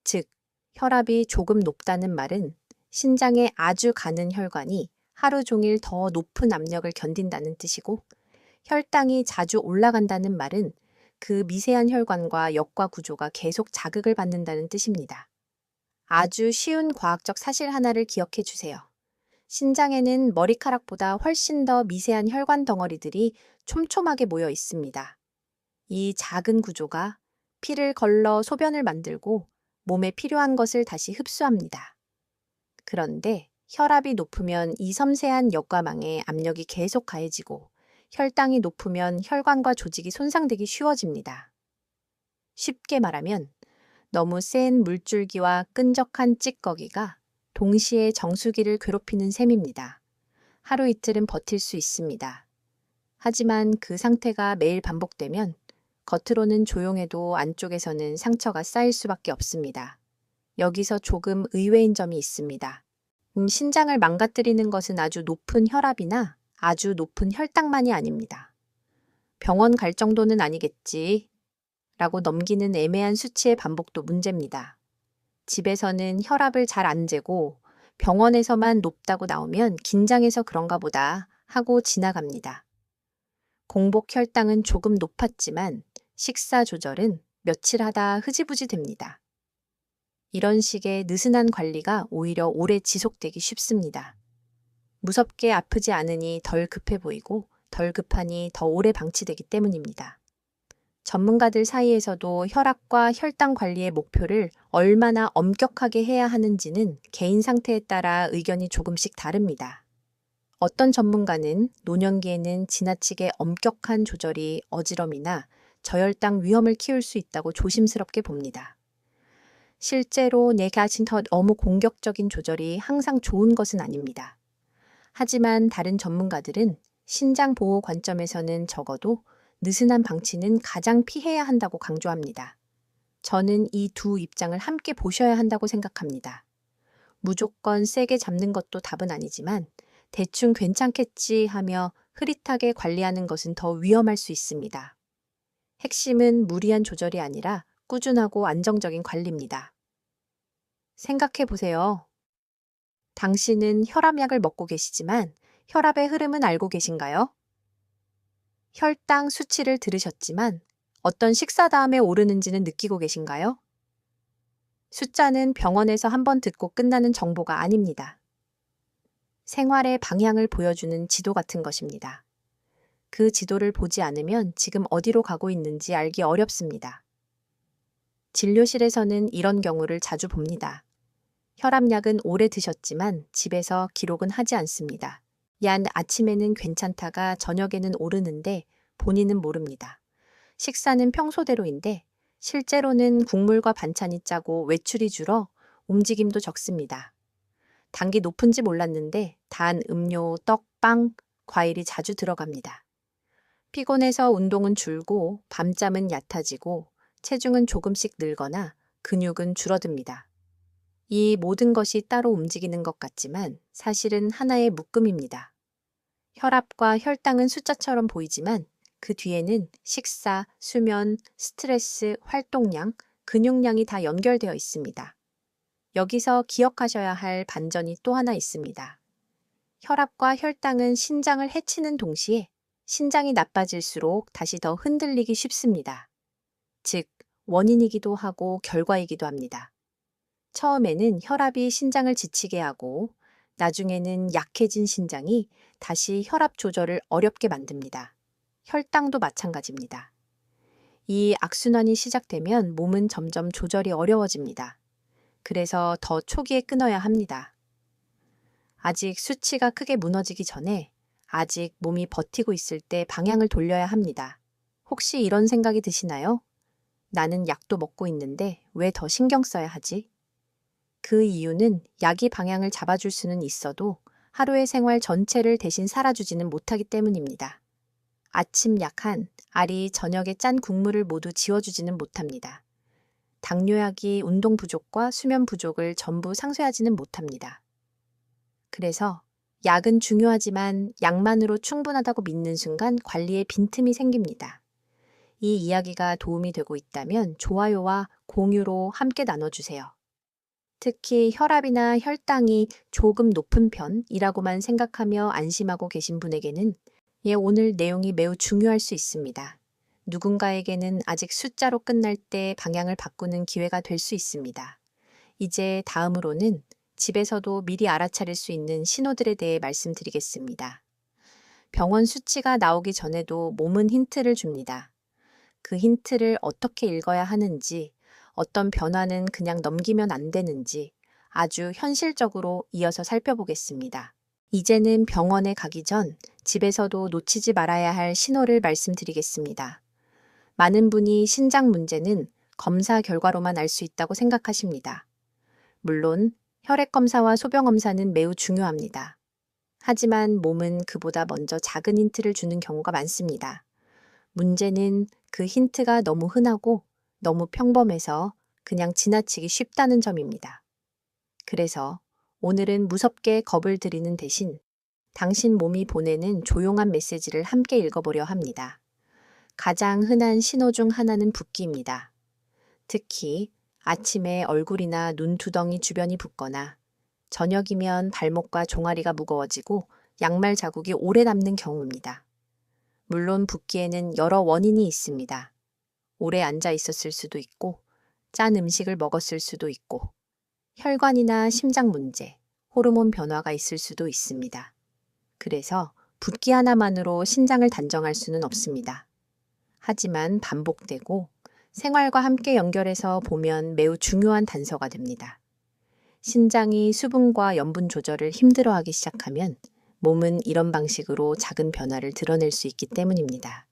즉, 혈압이 조금 높다는 말은 신장의 아주 가는 혈관이 하루 종일 더 높은 압력을 견딘다는 뜻이고, 혈당이 자주 올라간다는 말은 그 미세한 혈관과 역과 구조가 계속 자극을 받는다는 뜻입니다. 아주 쉬운 과학적 사실 하나를 기억해 주세요. 신장에는 머리카락보다 훨씬 더 미세한 혈관 덩어리들이 촘촘하게 모여 있습니다. 이 작은 구조가 피를 걸러 소변을 만들고 몸에 필요한 것을 다시 흡수합니다. 그런데 혈압이 높으면 이 섬세한 역과망에 압력이 계속 가해지고 혈당이 높으면 혈관과 조직이 손상되기 쉬워집니다. 쉽게 말하면 너무 센 물줄기와 끈적한 찌꺼기가 동시에 정수기를 괴롭히는 셈입니다. 하루 이틀은 버틸 수 있습니다. 하지만 그 상태가 매일 반복되면 겉으로는 조용해도 안쪽에서는 상처가 쌓일 수밖에 없습니다. 여기서 조금 의외인 점이 있습니다. 신장을 망가뜨리는 것은 아주 높은 혈압이나 아주 높은 혈당만이 아닙니다. 병원 갈 정도는 아니겠지 라고 넘기는 애매한 수치의 반복도 문제입니다. 집에서는 혈압을 잘 안 재고 병원에서만 높다고 나오면 긴장해서 그런가 보다 하고 지나갑니다. 공복 혈당은 조금 높았지만 식사 조절은 며칠 하다 흐지부지 됩니다. 이런 식의 느슨한 관리가 오히려 오래 지속되기 쉽습니다. 무섭게 아프지 않으니 덜 급해 보이고 덜 급하니 더 오래 방치되기 때문입니다. 전문가들 사이에서도 혈압과 혈당 관리의 목표를 얼마나 엄격하게 해야 하는지는 개인 상태에 따라 의견이 조금씩 다릅니다. 어떤 전문가는 노년기에는 지나치게 엄격한 조절이 어지럼이나 저혈당 위험을 키울 수 있다고 조심스럽게 봅니다. 실제로 내가 진짜 너무 공격적인 조절이 항상 좋은 것은 아닙니다. 하지만 다른 전문가들은 신장 보호 관점에서는 적어도 느슨한 방치는 가장 피해야 한다고 강조합니다. 저는 이 두 입장을 함께 보셔야 한다고 생각합니다. 무조건 세게 잡는 것도 답은 아니지만 대충 괜찮겠지 하며 흐릿하게 관리하는 것은 더 위험할 수 있습니다. 핵심은 무리한 조절이 아니라 꾸준하고 안정적인 관리입니다. 생각해 보세요. 당신은 혈압약을 먹고 계시지만 혈압의 흐름은 알고 계신가요? 혈당 수치를 들으셨지만 어떤 식사 다음에 오르는지는 느끼고 계신가요? 숫자는 병원에서 한번 듣고 끝나는 정보가 아닙니다. 생활의 방향을 보여주는 지도 같은 것입니다. 그 지도를 보지 않으면 지금 어디로 가고 있는지 알기 어렵습니다. 진료실에서는 이런 경우를 자주 봅니다. 혈압약은 오래 드셨지만 집에서 기록은 하지 않습니다. 아침에는 괜찮다가 저녁에는 오르는데 본인은 모릅니다. 식사는 평소대로인데 실제로는 국물과 반찬이 짜고 외출이 줄어 움직임도 적습니다. 당이 높은지 몰랐는데 단, 음료, 떡, 빵, 과일이 자주 들어갑니다. 피곤해서 운동은 줄고 밤잠은 얕아지고 체중은 조금씩 늘거나 근육은 줄어듭니다. 이 모든 것이 따로 움직이는 것 같지만 사실은 하나의 묶음입니다. 혈압과 혈당은 숫자처럼 보이지만 그 뒤에는 식사, 수면, 스트레스, 활동량, 근육량이 다 연결되어 있습니다. 여기서 기억하셔야 할 반전이 또 하나 있습니다. 혈압과 혈당은 신장을 해치는 동시에 신장이 나빠질수록 다시 더 흔들리기 쉽습니다. 즉, 원인이기도 하고 결과이기도 합니다. 처음에는 혈압이 신장을 지치게 하고 나중에는 약해진 신장이 다시 혈압 조절을 어렵게 만듭니다. 혈당도 마찬가지입니다. 이 악순환이 시작되면 몸은 점점 조절이 어려워집니다. 그래서 더 초기에 끊어야 합니다. 아직 수치가 크게 무너지기 전에 아직 몸이 버티고 있을 때 방향을 돌려야 합니다. 혹시 이런 생각이 드시나요? 나는 약도 먹고 있는데 왜 더 신경 써야 하지? 그 이유는 약이 방향을 잡아줄 수는 있어도 하루의 생활 전체를 대신 살아주지는 못하기 때문입니다. 아침 약한, 알이 저녁에 짠 국물을 모두 지워주지는 못합니다. 당뇨약이 운동 부족과 수면 부족을 전부 상쇄하지는 못합니다. 그래서 약은 중요하지만 약만으로 충분하다고 믿는 순간 관리에 빈틈이 생깁니다. 이 이야기가 도움이 되고 있다면 좋아요와 공유로 함께 나눠주세요. 특히 혈압이나 혈당이 조금 높은 편이라고만 생각하며 안심하고 계신 분에게는 오늘 내용이 매우 중요할 수 있습니다. 누군가에게는 아직 숫자로 끝날 때 방향을 바꾸는 기회가 될 수 있습니다. 이제 다음으로는 집에서도 미리 알아차릴 수 있는 신호들에 대해 말씀드리겠습니다. 병원 수치가 나오기 전에도 몸은 힌트를 줍니다. 그 힌트를 어떻게 읽어야 하는지, 어떤 변화는 그냥 넘기면 안 되는지 아주 현실적으로 이어서 살펴보겠습니다. 이제는 병원에 가기 전 집에서도 놓치지 말아야 할 신호를 말씀드리겠습니다. 많은 분이 신장 문제는 검사 결과로만 알 수 있다고 생각하십니다. 물론 혈액 검사와 소변 검사는 매우 중요합니다. 하지만 몸은 그보다 먼저 작은 힌트를 주는 경우가 많습니다. 문제는 그 힌트가 너무 흔하고 너무 평범해서 그냥 지나치기 쉽다는 점입니다. 그래서 오늘은 무섭게 겁을 들이는 대신 당신 몸이 보내는 조용한 메시지를 함께 읽어보려 합니다. 가장 흔한 신호 중 하나는 붓기입니다. 특히 아침에 얼굴이나 눈두덩이 주변이 붓거나 저녁이면 발목과 종아리가 무거워지고 양말 자국이 오래 남는 경우입니다. 물론 붓기에는 여러 원인이 있습니다. 오래 앉아 있었을 수도 있고, 짠 음식을 먹었을 수도 있고, 혈관이나 심장 문제, 호르몬 변화가 있을 수도 있습니다. 그래서 붓기 하나만으로 신장을 단정할 수는 없습니다. 하지만 반복되고 생활과 함께 연결해서 보면 매우 중요한 단서가 됩니다. 신장이 수분과 염분 조절을 힘들어하기 시작하면 몸은 이런 방식으로 작은 변화를 드러낼 수 있기 때문입니다.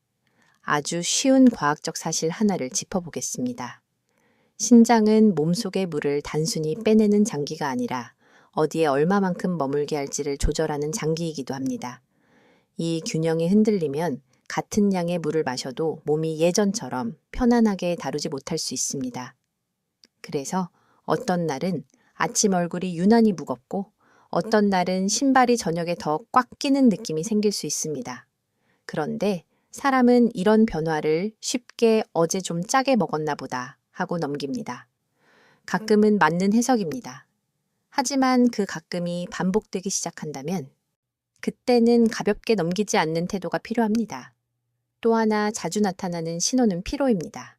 아주 쉬운 과학적 사실 하나를 짚어보겠습니다. 신장은 몸속의 물을 단순히 빼내는 장기가 아니라 어디에 얼마만큼 머물게 할지를 조절하는 장기이기도 합니다. 이 균형이 흔들리면 같은 양의 물을 마셔도 몸이 예전처럼 편안하게 다루지 못할 수 있습니다. 그래서 어떤 날은 아침 얼굴이 유난히 무겁고 어떤 날은 신발이 저녁에 더 꽉 끼는 느낌이 생길 수 있습니다. 그런데 사람은 이런 변화를 쉽게 어제 좀 짜게 먹었나 보다 하고 넘깁니다. 가끔은 맞는 해석입니다. 하지만 그 가끔이 반복되기 시작한다면 그때는 가볍게 넘기지 않는 태도가 필요합니다. 또 하나 자주 나타나는 신호는 피로입니다.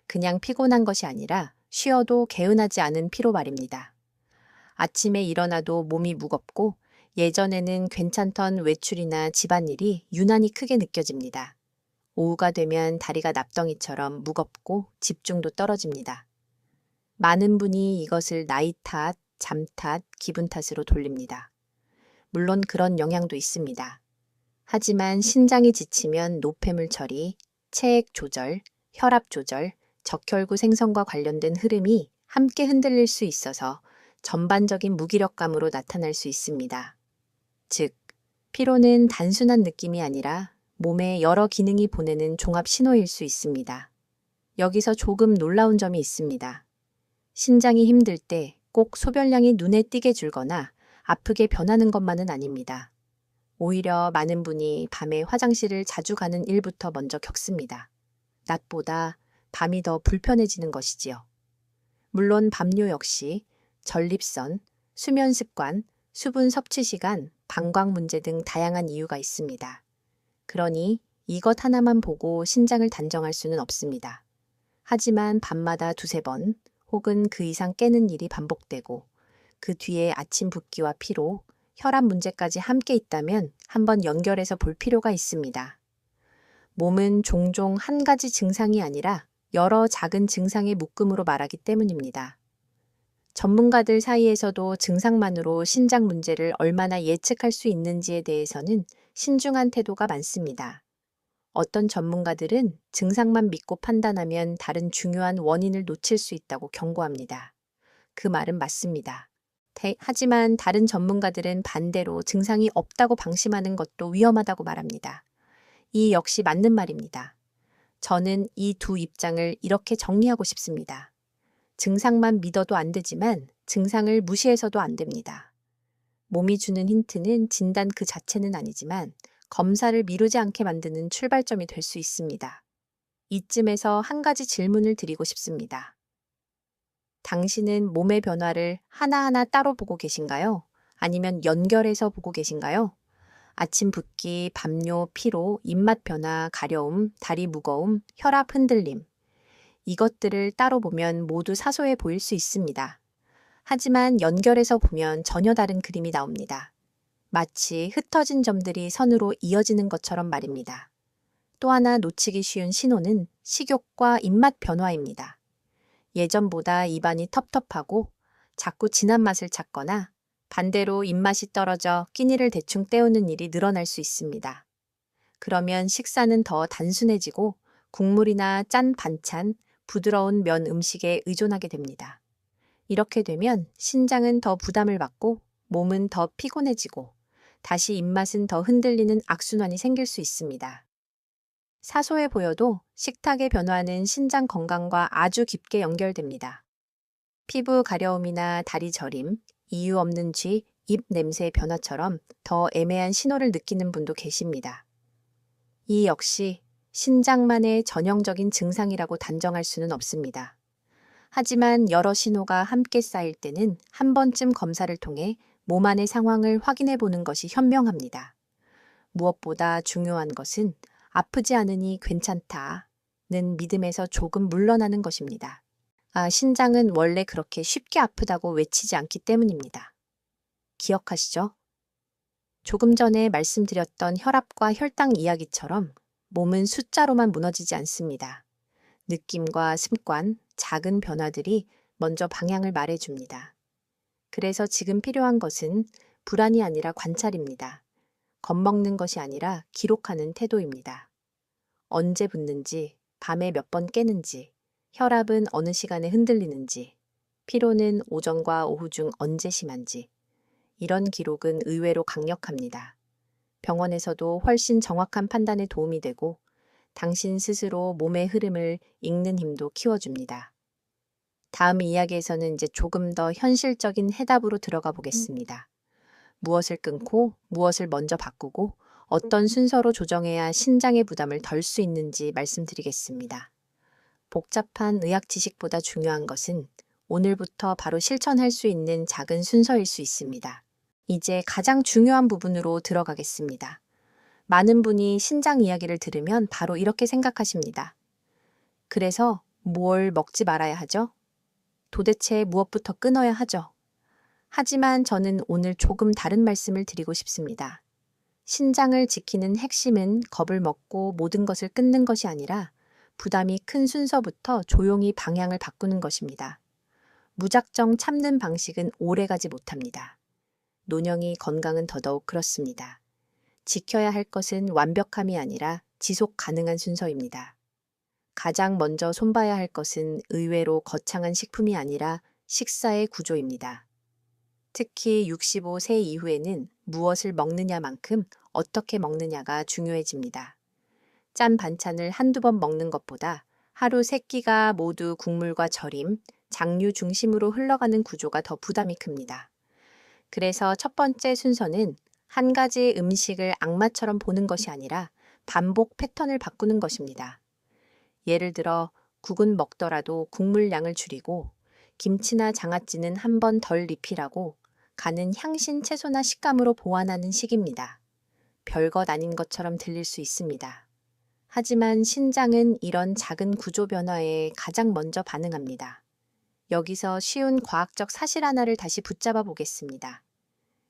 그냥 피곤한 것이 아니라 쉬어도 개운하지 않은 피로 말입니다. 아침에 일어나도 몸이 무겁고 예전에는 괜찮던 외출이나 집안일이 유난히 크게 느껴집니다. 오후가 되면 다리가 납덩이처럼 무겁고 집중도 떨어집니다. 많은 분이 이것을 나이 탓, 잠 탓, 기분 탓으로 돌립니다. 물론 그런 영향도 있습니다. 하지만 신장이 지치면 노폐물 처리, 체액 조절, 혈압 조절, 적혈구 생성과 관련된 흐름이 함께 흔들릴 수 있어서 전반적인 무기력감으로 나타날 수 있습니다. 즉, 피로는 단순한 느낌이 아니라 몸의 여러 기능이 보내는 종합 신호일 수 있습니다. 여기서 조금 놀라운 점이 있습니다. 신장이 힘들 때 꼭 소변량이 눈에 띄게 줄거나 아프게 변하는 것만은 아닙니다. 오히려 많은 분이 밤에 화장실을 자주 가는 일부터 먼저 겪습니다. 낮보다 밤이 더 불편해지는 것이지요. 물론 밤뇨 역시 전립선, 수면 습관, 수분 섭취 시간, 방광 문제 등 다양한 이유가 있습니다. 그러니 이것 하나만 보고 신장을 단정할 수는 없습니다. 하지만 밤마다 두세 번 혹은 그 이상 깨는 일이 반복되고 그 뒤에 아침 붓기와 피로, 혈압 문제까지 함께 있다면 한번 연결해서 볼 필요가 있습니다. 몸은 종종 한 가지 증상이 아니라 여러 작은 증상의 묶음으로 말하기 때문입니다. 전문가들 사이에서도 증상만으로 신장 문제를 얼마나 예측할 수 있는지에 대해서는 신중한 태도가 많습니다. 어떤 전문가들은 증상만 믿고 판단하면 다른 중요한 원인을 놓칠 수 있다고 경고합니다. 그 말은 맞습니다. 하지만 다른 전문가들은 반대로 증상이 없다고 방심하는 것도 위험하다고 말합니다. 이 역시 맞는 말입니다. 저는 이 두 입장을 이렇게 정리하고 싶습니다. 증상만 믿어도 안 되지만 증상을 무시해서도 안 됩니다. 몸이 주는 힌트는 진단 그 자체는 아니지만 검사를 미루지 않게 만드는 출발점이 될 수 있습니다. 이쯤에서 한 가지 질문을 드리고 싶습니다. 당신은 몸의 변화를 하나하나 따로 보고 계신가요? 아니면 연결해서 보고 계신가요? 아침 붓기, 밤뇨, 피로, 입맛 변화, 가려움, 다리 무거움, 혈압 흔들림. 이것들을 따로 보면 모두 사소해 보일 수 있습니다. 하지만 연결해서 보면 전혀 다른 그림이 나옵니다. 마치 흩어진 점들이 선으로 이어지는 것처럼 말입니다. 또 하나 놓치기 쉬운 신호는 식욕과 입맛 변화입니다. 예전보다 입안이 텁텁하고 자꾸 진한 맛을 찾거나 반대로 입맛이 떨어져 끼니를 대충 때우는 일이 늘어날 수 있습니다. 그러면 식사는 더 단순해지고 국물이나 짠 반찬, 부드러운 면 음식에 의존하게 됩니다. 이렇게 되면 신장은 더 부담을 받고 몸은 더 피곤해지고 다시 입맛은 더 흔들리는 악순환이 생길 수 있습니다. 사소해 보여도 식탁의 변화는 신장 건강과 아주 깊게 연결됩니다. 피부 가려움이나 다리 저림, 이유 없는 쥐, 입 냄새의 변화처럼 더 애매한 신호를 느끼는 분도 계십니다. 이 역시 신장만의 전형적인 증상이라고 단정할 수는 없습니다. 하지만 여러 신호가 함께 쌓일 때는 한 번쯤 검사를 통해 몸 안의 상황을 확인해 보는 것이 현명합니다. 무엇보다 중요한 것은 아프지 않으니 괜찮다는 믿음에서 조금 물러나는 것입니다. 신장은 원래 그렇게 쉽게 아프다고 외치지 않기 때문입니다. 기억하시죠? 조금 전에 말씀드렸던 혈압과 혈당 이야기처럼 몸은 숫자로만 무너지지 않습니다. 느낌과 습관, 작은 변화들이 먼저 방향을 말해줍니다. 그래서 지금 필요한 것은 불안이 아니라 관찰입니다. 겁먹는 것이 아니라 기록하는 태도입니다. 언제 붓는지, 밤에 몇 번 깨는지, 혈압은 어느 시간에 흔들리는지, 피로는 오전과 오후 중 언제 심한지, 이런 기록은 의외로 강력합니다. 병원에서도 훨씬 정확한 판단에 도움이 되고 당신 스스로 몸의 흐름을 읽는 힘도 키워줍니다. 다음 이야기에서는 이제 조금 더 현실적인 해답으로 들어가 보겠습니다. 무엇을 끊고 무엇을 먼저 바꾸고 어떤 순서로 조정해야 신장의 부담을 덜 수 있는지 말씀드리겠습니다. 복잡한 의학 지식보다 중요한 것은 오늘부터 바로 실천할 수 있는 작은 순서일 수 있습니다. 이제 가장 중요한 부분으로 들어가겠습니다. 많은 분이 신장 이야기를 들으면 바로 이렇게 생각하십니다. 그래서 뭘 먹지 말아야 하죠? 도대체 무엇부터 끊어야 하죠? 하지만 저는 오늘 조금 다른 말씀을 드리고 싶습니다. 신장을 지키는 핵심은 겁을 먹고 모든 것을 끊는 것이 아니라 부담이 큰 순서부터 조용히 방향을 바꾸는 것입니다. 무작정 참는 방식은 오래가지 못합니다. 노년이 건강은 더더욱 그렇습니다. 지켜야 할 것은 완벽함이 아니라 지속 가능한 순서입니다. 가장 먼저 손봐야 할 것은 의외로 거창한 식품이 아니라 식사의 구조입니다. 특히 65세 이후에는 무엇을 먹느냐만큼 어떻게 먹느냐가 중요해집니다. 짠 반찬을 한두 번 먹는 것보다 하루 3끼가 모두 국물과 절임, 장류 중심으로 흘러가는 구조가 더 부담이 큽니다. 그래서 첫 번째 순서는 한 가지 음식을 악마처럼 보는 것이 아니라 반복 패턴을 바꾸는 것입니다. 예를 들어 국은 먹더라도 국물 양을 줄이고 김치나 장아찌는 한 번 덜 리필하고 간은 향신 채소나 식감으로 보완하는 식입니다. 별것 아닌 것처럼 들릴 수 있습니다. 하지만 신장은 이런 작은 구조 변화에 가장 먼저 반응합니다. 여기서 쉬운 과학적 사실 하나를 다시 붙잡아 보겠습니다.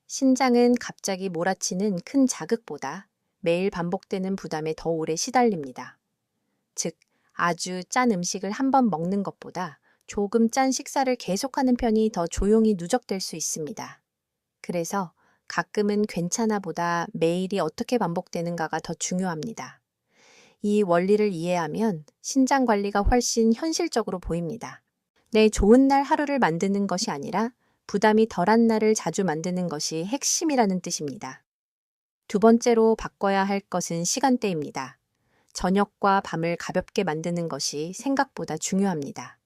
신장은 갑자기 몰아치는 큰 자극보다 매일 반복되는 부담에 더 오래 시달립니다. 즉, 아주 짠 음식을 한 번 먹는 것보다 조금 짠 식사를 계속하는 편이 더 조용히 누적될 수 있습니다. 그래서 가끔은 괜찮아 보다 매일이 어떻게 반복되는가가 더 중요합니다. 이 원리를 이해하면 신장 관리가 훨씬 현실적으로 보입니다. 내 좋은 날 하루를 만드는 것이 아니라 부담이 덜한 날을 자주 만드는 것이 핵심이라는 뜻입니다. 두 번째로 바꿔야 할 것은 시간대입니다. 저녁과 밤을 가볍게 만드는 것이 생각보다 중요합니다.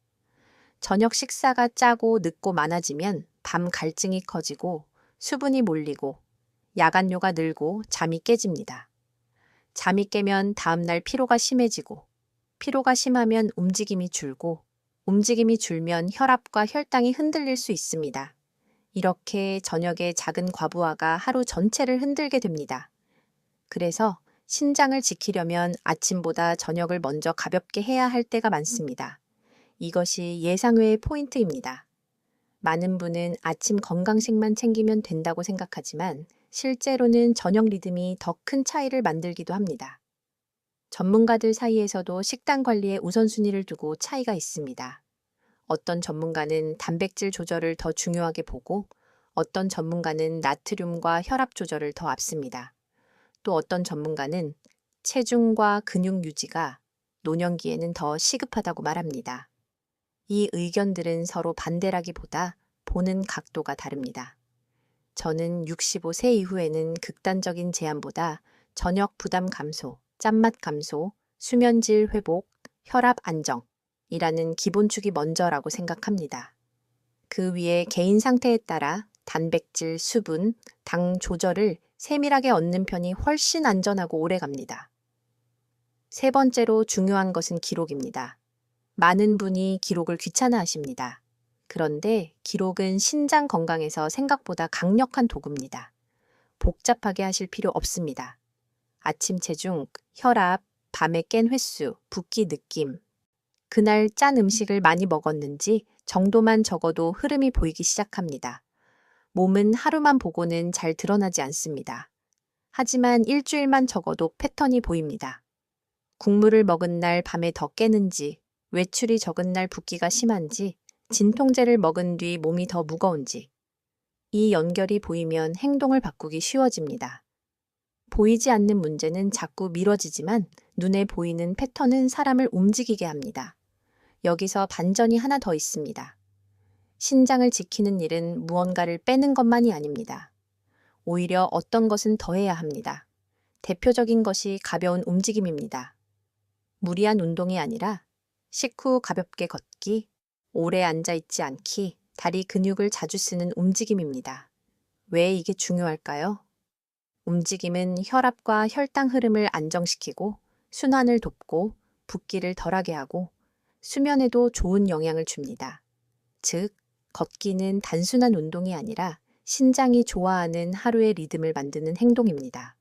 저녁 식사가 짜고 늦고 많아지면 밤 갈증이 커지고 수분이 몰리고 야간뇨가 늘고 잠이 깨집니다. 잠이 깨면 다음날 피로가 심해지고 피로가 심하면 움직임이 줄고 움직임이 줄면 혈압과 혈당이 흔들릴 수 있습니다. 이렇게 저녁에 작은 과부하가 하루 전체를 흔들게 됩니다. 그래서 신장을 지키려면 아침보다 저녁을 먼저 가볍게 해야 할 때가 많습니다. 이것이 예상외의 포인트입니다. 많은 분은 아침 건강식만 챙기면 된다고 생각하지만 실제로는 저녁 리듬이 더 큰 차이를 만들기도 합니다. 전문가들 사이에서도 식단 관리에 우선순위를 두고 차이가 있습니다. 어떤 전문가는 단백질 조절을 더 중요하게 보고 어떤 전문가는 나트륨과 혈압 조절을 더 앞섭니다. 또 어떤 전문가는 체중과 근육 유지가 노년기에는 더 시급하다고 말합니다. 이 의견들은 서로 반대라기보다 보는 각도가 다릅니다. 저는 65세 이후에는 극단적인 제한보다 저녁 부담 감소, 짠맛 감소, 수면질 회복, 혈압 안정이라는 기본축이 먼저라고 생각합니다. 그 위에 개인 상태에 따라 단백질, 수분, 당 조절을 세밀하게 얻는 편이 훨씬 안전하고 오래 갑니다. 세 번째로 중요한 것은 기록입니다. 많은 분이 기록을 귀찮아하십니다. 그런데 기록은 신장 건강에서 생각보다 강력한 도구입니다. 복잡하게 하실 필요 없습니다. 아침 체중, 혈압, 밤에 깬 횟수, 붓기 느낌, 그날 짠 음식을 많이 먹었는지 정도만 적어도 흐름이 보이기 시작합니다. 몸은 하루만 보고는 잘 드러나지 않습니다. 하지만 일주일만 적어도 패턴이 보입니다. 국물을 먹은 날 밤에 더 깨는지, 외출이 적은 날 붓기가 심한지, 진통제를 먹은 뒤 몸이 더 무거운지. 이 연결이 보이면 행동을 바꾸기 쉬워집니다. 보이지 않는 문제는 자꾸 미뤄지지만 눈에 보이는 패턴은 사람을 움직이게 합니다. 여기서 반전이 하나 더 있습니다. 신장을 지키는 일은 무언가를 빼는 것만이 아닙니다. 오히려 어떤 것은 더해야 합니다. 대표적인 것이 가벼운 움직임입니다. 무리한 운동이 아니라 식후 가볍게 걷기, 오래 앉아있지 않기, 다리 근육을 자주 쓰는 움직임입니다. 왜 이게 중요할까요? 움직임은 혈압과 혈당 흐름을 안정시키고 순환을 돕고 붓기를 덜하게 하고 수면에도 좋은 영향을 줍니다. 즉, 걷기는 단순한 운동이 아니라 신장이 좋아하는 하루의 리듬을 만드는 행동입니다.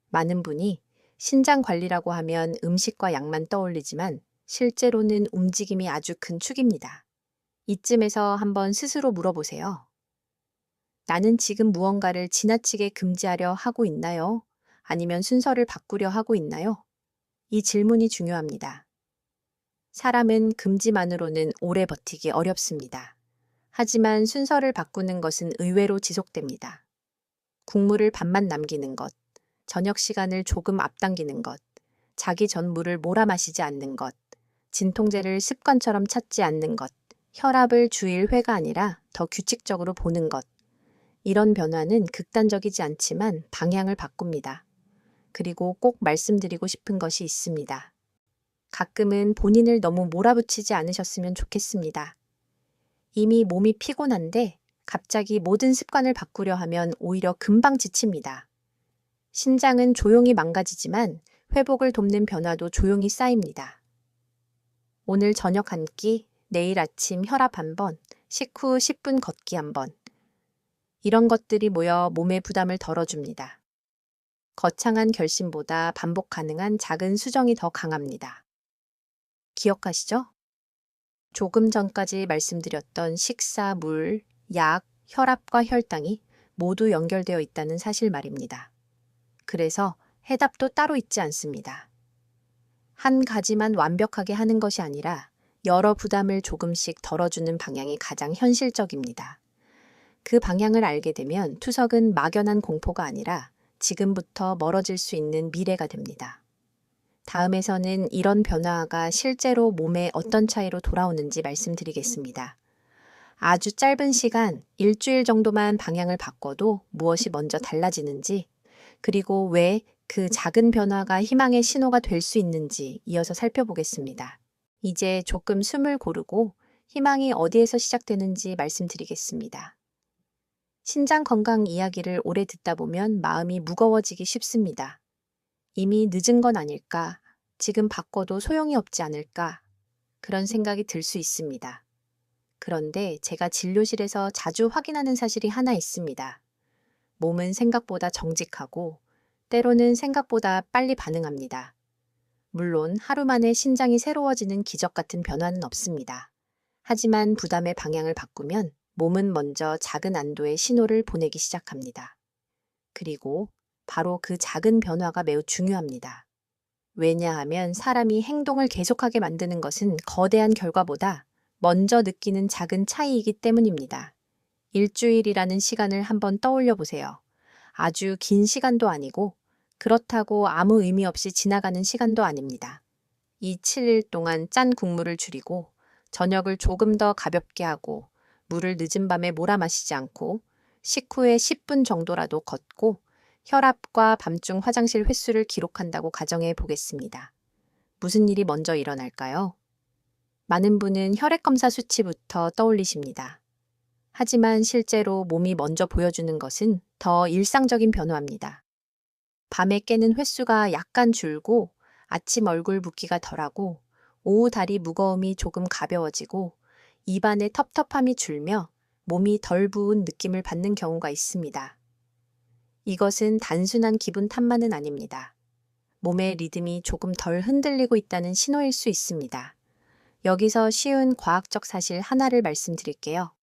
많은 분이 신장 관리라고 하면 음식과 약만 떠올리지만 실제로는 움직임이 아주 큰 축입니다. 이쯤에서 한번 스스로 물어보세요. 나는 지금 무언가를 지나치게 금지하려 하고 있나요? 아니면 순서를 바꾸려 하고 있나요? 이 질문이 중요합니다. 사람은 금지만으로는 오래 버티기 어렵습니다. 하지만 순서를 바꾸는 것은 의외로 지속됩니다. 국물을 반만 남기는 것, 저녁 시간을 조금 앞당기는 것, 자기 전 물을 몰아 마시지 않는 것, 진통제를 습관처럼 찾지 않는 것, 혈압을 주일 회가 아니라 더 규칙적으로 보는 것. 이런 변화는 극단적이지 않지만 방향을 바꿉니다. 그리고 꼭 말씀드리고 싶은 것이 있습니다. 가끔은 본인을 너무 몰아붙이지 않으셨으면 좋겠습니다. 이미 몸이 피곤한데 갑자기 모든 습관을 바꾸려 하면 오히려 금방 지칩니다. 신장은 조용히 망가지지만 회복을 돕는 변화도 조용히 쌓입니다. 오늘 저녁 한 끼, 내일 아침 혈압 한 번, 식후 10분 걷기 한 번. 이런 것들이 모여 몸의 부담을 덜어줍니다. 거창한 결심보다 반복 가능한 작은 수정이 더 강합니다. 기억하시죠? 조금 전까지 말씀드렸던 식사, 물, 약, 혈압과 혈당이 모두 연결되어 있다는 사실 말입니다. 그래서 해답도 따로 있지 않습니다. 한 가지만 완벽하게 하는 것이 아니라 여러 부담을 조금씩 덜어주는 방향이 가장 현실적입니다. 그 방향을 알게 되면 투석은 막연한 공포가 아니라 지금부터 멀어질 수 있는 미래가 됩니다. 다음에서는 이런 변화가 실제로 몸에 어떤 차이로 돌아오는지 말씀드리겠습니다. 아주 짧은 시간, 일주일 정도만 방향을 바꿔도 무엇이 먼저 달라지는지, 그리고 왜 그 작은 변화가 희망의 신호가 될 수 있는지 이어서 살펴보겠습니다. 이제 조금 숨을 고르고 희망이 어디에서 시작되는지 말씀드리겠습니다. 신장 건강 이야기를 오래 듣다 보면 마음이 무거워지기 쉽습니다. 이미 늦은 건 아닐까? 지금 바꿔도 소용이 없지 않을까? 그런 생각이 들 수 있습니다. 그런데 제가 진료실에서 자주 확인하는 사실이 하나 있습니다. 몸은 생각보다 정직하고 때로는 생각보다 빨리 반응합니다. 물론 하루 만에 신장이 새로워지는 기적 같은 변화는 없습니다. 하지만 부담의 방향을 바꾸면 몸은 먼저 작은 안도의 신호를 보내기 시작합니다. 그리고 바로 그 작은 변화가 매우 중요합니다. 왜냐하면 사람이 행동을 계속하게 만드는 것은 거대한 결과보다 먼저 느끼는 작은 차이이기 때문입니다. 일주일이라는 시간을 한번 떠올려 보세요. 아주 긴 시간도 아니고 그렇다고 아무 의미 없이 지나가는 시간도 아닙니다. 이 7일 동안 짠 국물을 줄이고 저녁을 조금 더 가볍게 하고 물을 늦은 밤에 몰아 마시지 않고 식후에 10분 정도라도 걷고 혈압과 밤중 화장실 횟수를 기록한다고 가정해 보겠습니다. 무슨 일이 먼저 일어날까요? 많은 분은 혈액검사 수치부터 떠올리십니다. 하지만 실제로 몸이 먼저 보여주는 것은 더 일상적인 변화입니다. 밤에 깨는 횟수가 약간 줄고 아침 얼굴 붓기가 덜하고 오후 다리 무거움이 조금 가벼워지고 입안의 텁텁함이 줄며 몸이 덜 부은 느낌을 받는 경우가 있습니다. 이것은 단순한 기분 탓만은 아닙니다. 몸의 리듬이 조금 덜 흔들리고 있다는 신호일 수 있습니다. 여기서 쉬운 과학적 사실 하나를 말씀드릴게요.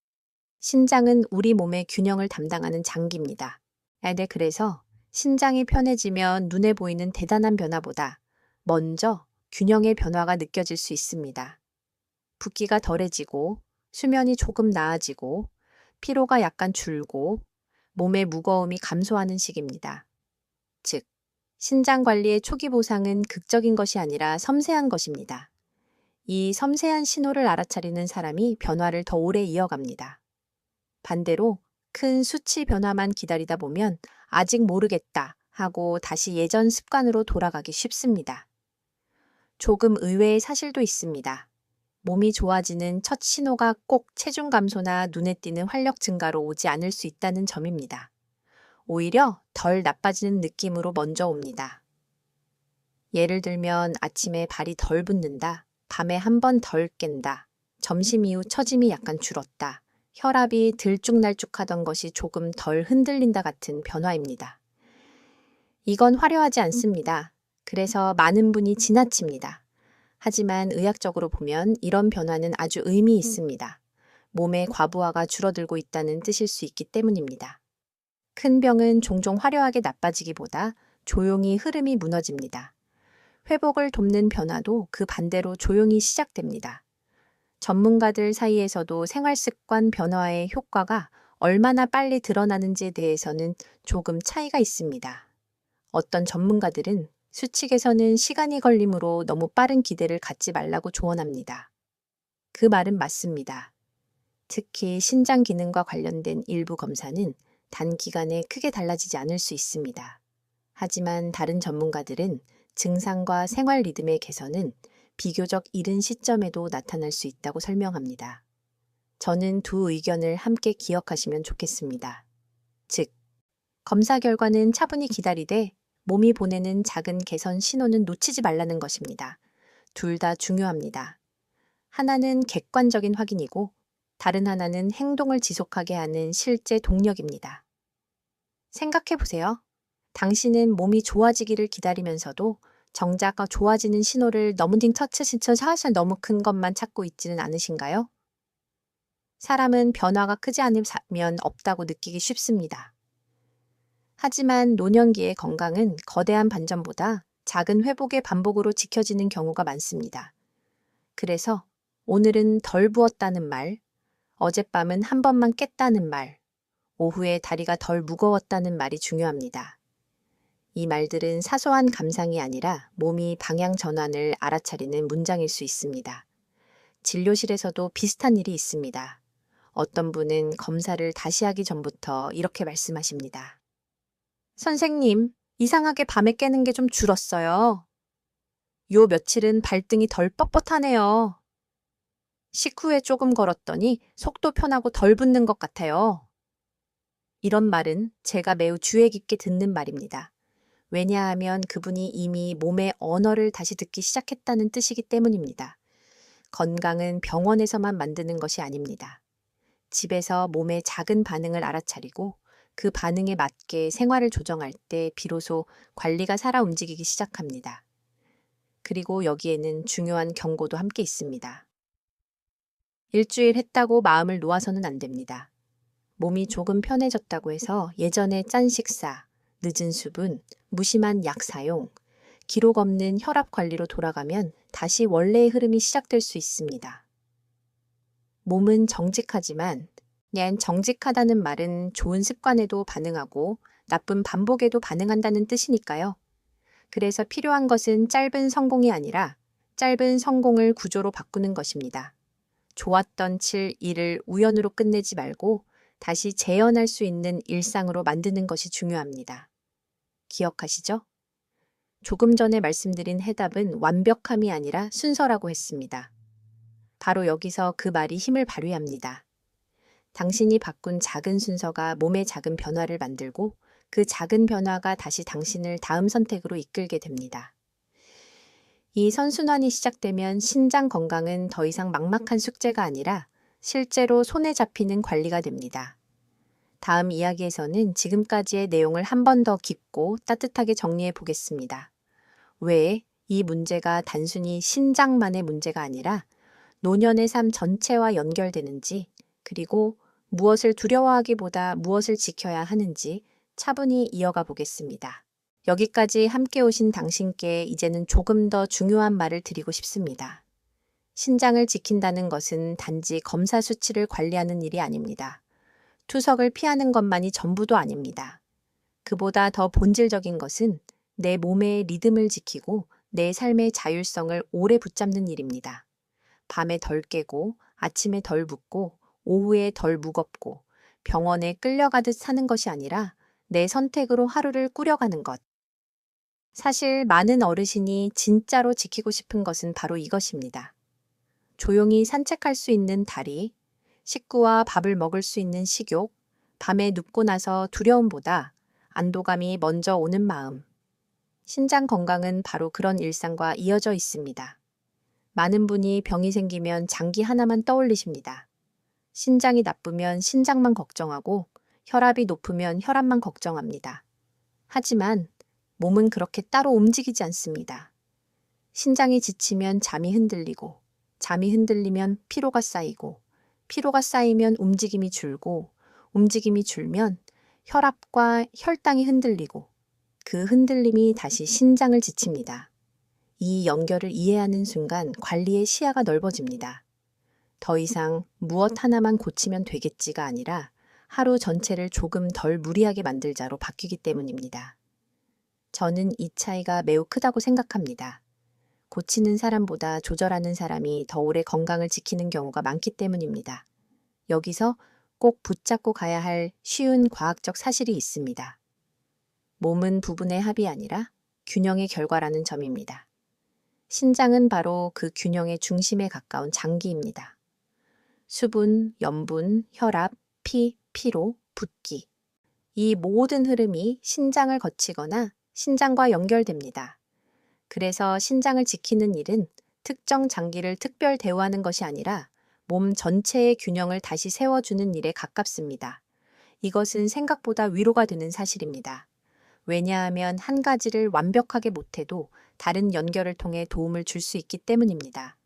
신장은 우리 몸의 균형을 담당하는 장기입니다. 그래서 신장이 편해지면 눈에 보이는 대단한 변화보다 먼저 균형의 변화가 느껴질 수 있습니다. 붓기가 덜해지고 수면이 조금 나아지고 피로가 약간 줄고 몸의 무거움이 감소하는 시기입니다. 즉, 신장 관리의 초기 보상은 극적인 것이 아니라 섬세한 것입니다. 이 섬세한 신호를 알아차리는 사람이 변화를 더 오래 이어갑니다. 반대로 큰 수치 변화만 기다리다 보면 아직 모르겠다 하고 다시 예전 습관으로 돌아가기 쉽습니다. 조금 의외의 사실도 있습니다. 몸이 좋아지는 첫 신호가 꼭 체중 감소나 눈에 띄는 활력 증가로 오지 않을 수 있다는 점입니다. 오히려 덜 나빠지는 느낌으로 먼저 옵니다. 예를 들면 아침에 발이 덜 붓는다, 밤에 한 번 덜 깬다, 점심 이후 처짐이 약간 줄었다, 혈압이 들쭉날쭉하던 것이 조금 덜 흔들린다 같은 변화입니다. 이건 화려하지 않습니다. 그래서 많은 분이 지나칩니다. 하지만 의학적으로 보면 이런 변화는 아주 의미 있습니다. 몸의 과부하가 줄어들고 있다는 뜻일 수 있기 때문입니다. 큰 병은 종종 화려하게 나빠지기보다 조용히 흐름이 무너집니다. 회복을 돕는 변화도 그 반대로 조용히 시작됩니다. 전문가들 사이에서도 생활습관 변화의 효과가 얼마나 빨리 드러나는지에 대해서는 조금 차이가 있습니다. 어떤 전문가들은 수치 개선은 시간이 걸리므로 너무 빠른 기대를 갖지 말라고 조언합니다. 그 말은 맞습니다. 특히 신장 기능과 관련된 일부 검사는 단기간에 크게 달라지지 않을 수 있습니다. 하지만 다른 전문가들은 증상과 생활 리듬의 개선은 비교적 이른 시점에도 나타날 수 있다고 설명합니다. 저는 두 의견을 함께 기억하시면 좋겠습니다. 즉, 검사 결과는 차분히 기다리되 몸이 보내는 작은 개선 신호는 놓치지 말라는 것입니다. 둘 다 중요합니다. 하나는 객관적인 확인이고 다른 하나는 행동을 지속하게 하는 실제 동력입니다. 생각해 보세요. 당신은 몸이 좋아지기를 기다리면서도 정작 좋아지는 신호를 너무딩 터치시쳐 사실 너무 큰 것만 찾고 있지는 않으신가요? 사람은 변화가 크지 않으면 없다고 느끼기 쉽습니다. 하지만 노년기의 건강은 거대한 반전보다 작은 회복의 반복으로 지켜지는 경우가 많습니다. 그래서 오늘은 덜 부었다는 말, 어젯밤은 한 번만 깼다는 말, 오후에 다리가 덜 무거웠다는 말이 중요합니다. 이 말들은 사소한 감상이 아니라 몸이 방향 전환을 알아차리는 문장일 수 있습니다. 진료실에서도 비슷한 일이 있습니다. 어떤 분은 검사를 다시 하기 전부터 이렇게 말씀하십니다. 선생님, 이상하게 밤에 깨는 게 좀 줄었어요. 요 며칠은 발등이 덜 뻣뻣하네요. 식후에 조금 걸었더니 속도 편하고 덜 붓는 것 같아요. 이런 말은 제가 매우 주의 깊게 듣는 말입니다. 왜냐하면 그분이 이미 몸의 언어를 다시 듣기 시작했다는 뜻이기 때문입니다. 건강은 병원에서만 만드는 것이 아닙니다. 집에서 몸의 작은 반응을 알아차리고 그 반응에 맞게 생활을 조정할 때 비로소 관리가 살아 움직이기 시작합니다. 그리고 여기에는 중요한 경고도 함께 있습니다. 일주일 했다고 마음을 놓아서는 안 됩니다. 몸이 조금 편해졌다고 해서 예전의 짠 식사, 늦은 수분, 무심한 약 사용, 기록 없는 혈압 관리로 돌아가면 다시 원래의 흐름이 시작될 수 있습니다. 몸은 정직하지만 정직하다는 말은 좋은 습관에도 반응하고 나쁜 반복에도 반응한다는 뜻이니까요. 그래서 필요한 것은 짧은 성공이 아니라 짧은 성공을 구조로 바꾸는 것입니다. 좋았던 일을 우연으로 끝내지 말고 다시 재현할 수 있는 일상으로 만드는 것이 중요합니다. 기억하시죠? 조금 전에 말씀드린 해답은 완벽함이 아니라 순서라고 했습니다. 바로 여기서 그 말이 힘을 발휘합니다. 당신이 바꾼 작은 순서가 몸의 작은 변화를 만들고 그 작은 변화가 다시 당신을 다음 선택으로 이끌게 됩니다. 이 선순환이 시작되면 신장 건강은 더 이상 막막한 숙제가 아니라 실제로 손에 잡히는 관리가 됩니다. 다음 이야기에서는 지금까지의 내용을 한 번 더 깊고 따뜻하게 정리해 보겠습니다. 왜 이 문제가 단순히 신장만의 문제가 아니라 노년의 삶 전체와 연결되는지, 그리고 무엇을 두려워하기보다 무엇을 지켜야 하는지 차분히 이어가 보겠습니다. 여기까지 함께 오신 당신께 이제는 조금 더 중요한 말을 드리고 싶습니다. 신장을 지킨다는 것은 단지 검사 수치를 관리하는 일이 아닙니다. 투석을 피하는 것만이 전부도 아닙니다. 그보다 더 본질적인 것은 내 몸의 리듬을 지키고 내 삶의 자율성을 오래 붙잡는 일입니다. 밤에 덜 깨고 아침에 덜 붓고 오후에 덜 무겁고 병원에 끌려가듯 사는 것이 아니라 내 선택으로 하루를 꾸려가는 것. 사실 많은 어르신이 진짜로 지키고 싶은 것은 바로 이것입니다. 조용히 산책할 수 있는 다리, 식구와 밥을 먹을 수 있는 식욕, 밤에 눕고 나서 두려움보다 안도감이 먼저 오는 마음. 신장 건강은 바로 그런 일상과 이어져 있습니다. 많은 분이 병이 생기면 장기 하나만 떠올리십니다. 신장이 나쁘면 신장만 걱정하고 혈압이 높으면 혈압만 걱정합니다. 하지만 몸은 그렇게 따로 움직이지 않습니다. 신장이 지치면 잠이 흔들리고, 잠이 흔들리면 피로가 쌓이고, 피로가 쌓이면 움직임이 줄고, 움직임이 줄면 혈압과 혈당이 흔들리고, 그 흔들림이 다시 신장을 지칩니다. 이 연결을 이해하는 순간 관리의 시야가 넓어집니다. 더 이상 무엇 하나만 고치면 되겠지가 아니라 하루 전체를 조금 덜 무리하게 만들자로 바뀌기 때문입니다. 저는 이 차이가 매우 크다고 생각합니다. 고치는 사람보다 조절하는 사람이 더 오래 건강을 지키는 경우가 많기 때문입니다. 여기서 꼭 붙잡고 가야 할 쉬운 과학적 사실이 있습니다. 몸은 부분의 합이 아니라 균형의 결과라는 점입니다. 신장은 바로 그 균형의 중심에 가까운 장기입니다. 수분, 염분, 혈압, 피, 피로, 붓기. 이 모든 흐름이 신장을 거치거나 신장과 연결됩니다. 그래서 신장을 지키는 일은 특정 장기를 특별 대우하는 것이 아니라 몸 전체의 균형을 다시 세워주는 일에 가깝습니다. 이것은 생각보다 위로가 되는 사실입니다. 왜냐하면 한 가지를 완벽하게 못해도 다른 연결을 통해 도움을 줄 수 있기 때문입니다.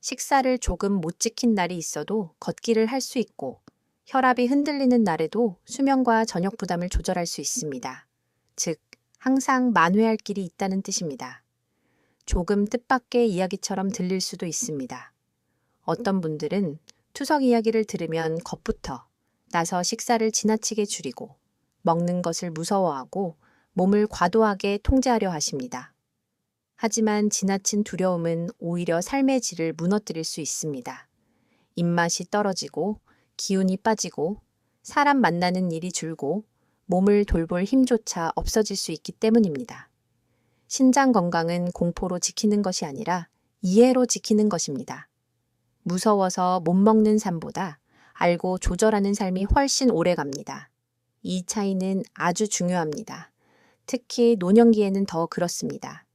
식사를 조금 못 지킨 날이 있어도 걷기를 할 수 있고, 혈압이 흔들리는 날에도 수면과 저녁 부담을 조절할 수 있습니다. 즉, 항상 만회할 길이 있다는 뜻입니다. 조금 뜻밖의 이야기처럼 들릴 수도 있습니다. 어떤 분들은 투석 이야기를 들으면 겁부터 나서 식사를 지나치게 줄이고 먹는 것을 무서워하고 몸을 과도하게 통제하려 하십니다. 하지만 지나친 두려움은 오히려 삶의 질을 무너뜨릴 수 있습니다. 입맛이 떨어지고 기운이 빠지고 사람 만나는 일이 줄고 몸을 돌볼 힘조차 없어질 수 있기 때문입니다. 신장 건강은 공포로 지키는 것이 아니라 이해로 지키는 것입니다. 무서워서 못 먹는 삶보다 알고 조절하는 삶이 훨씬 오래 갑니다. 이 차이는 아주 중요합니다. 특히 노년기에는 더 그렇습니다.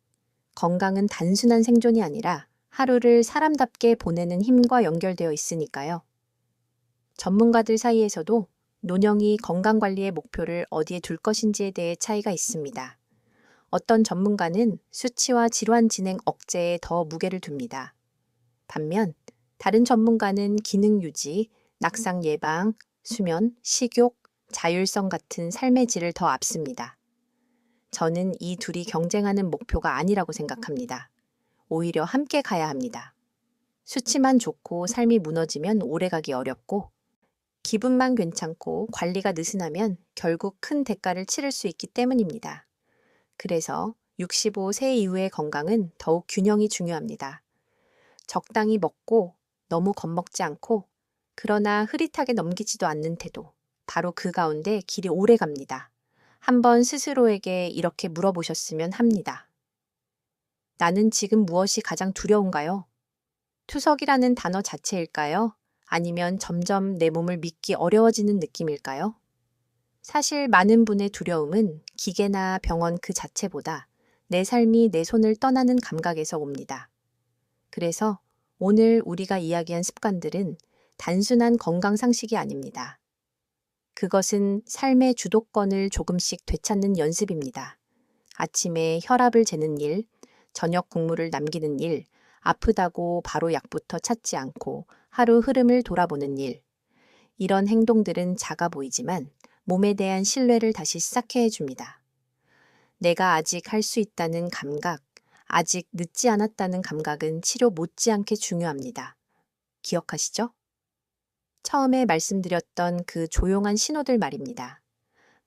건강은 단순한 생존이 아니라 하루를 사람답게 보내는 힘과 연결되어 있으니까요. 전문가들 사이에서도 노년이 건강관리의 목표를 어디에 둘 것인지에 대해 차이가 있습니다. 어떤 전문가는 수치와 질환 진행 억제에 더 무게를 둡니다. 반면 다른 전문가는 기능 유지, 낙상 예방, 수면, 식욕, 자율성 같은 삶의 질을 더 앞섭니다. 저는 이 둘이 경쟁하는 목표가 아니라고 생각합니다. 오히려 함께 가야 합니다. 수치만 좋고 삶이 무너지면 오래가기 어렵고 기분만 괜찮고 관리가 느슨하면 결국 큰 대가를 치를 수 있기 때문입니다. 그래서 65세 이후의 건강은 더욱 균형이 중요합니다. 적당히 먹고 너무 겁먹지 않고 그러나 흐릿하게 넘기지도 않는 태도. 바로 그 가운데 길이 오래 갑니다. 한번 스스로에게 이렇게 물어보셨으면 합니다. 나는 지금 무엇이 가장 두려운가요? 투석이라는 단어 자체일까요? 아니면 점점 내 몸을 믿기 어려워지는 느낌일까요? 사실 많은 분의 두려움은 기계나 병원 그 자체보다 내 삶이 내 손을 떠나는 감각에서 옵니다. 그래서 오늘 우리가 이야기한 습관들은 단순한 건강 상식이 아닙니다. 그것은 삶의 주도권을 조금씩 되찾는 연습입니다. 아침에 혈압을 재는 일, 저녁 국물을 남기는 일, 아프다고 바로 약부터 찾지 않고 하루 흐름을 돌아보는 일. 이런 행동들은 작아 보이지만 몸에 대한 신뢰를 다시 쌓게 해줍니다. 내가 아직 할 수 있다는 감각, 아직 늦지 않았다는 감각은 치료 못지않게 중요합니다. 기억하시죠? 처음에 말씀드렸던 그 조용한 신호들 말입니다.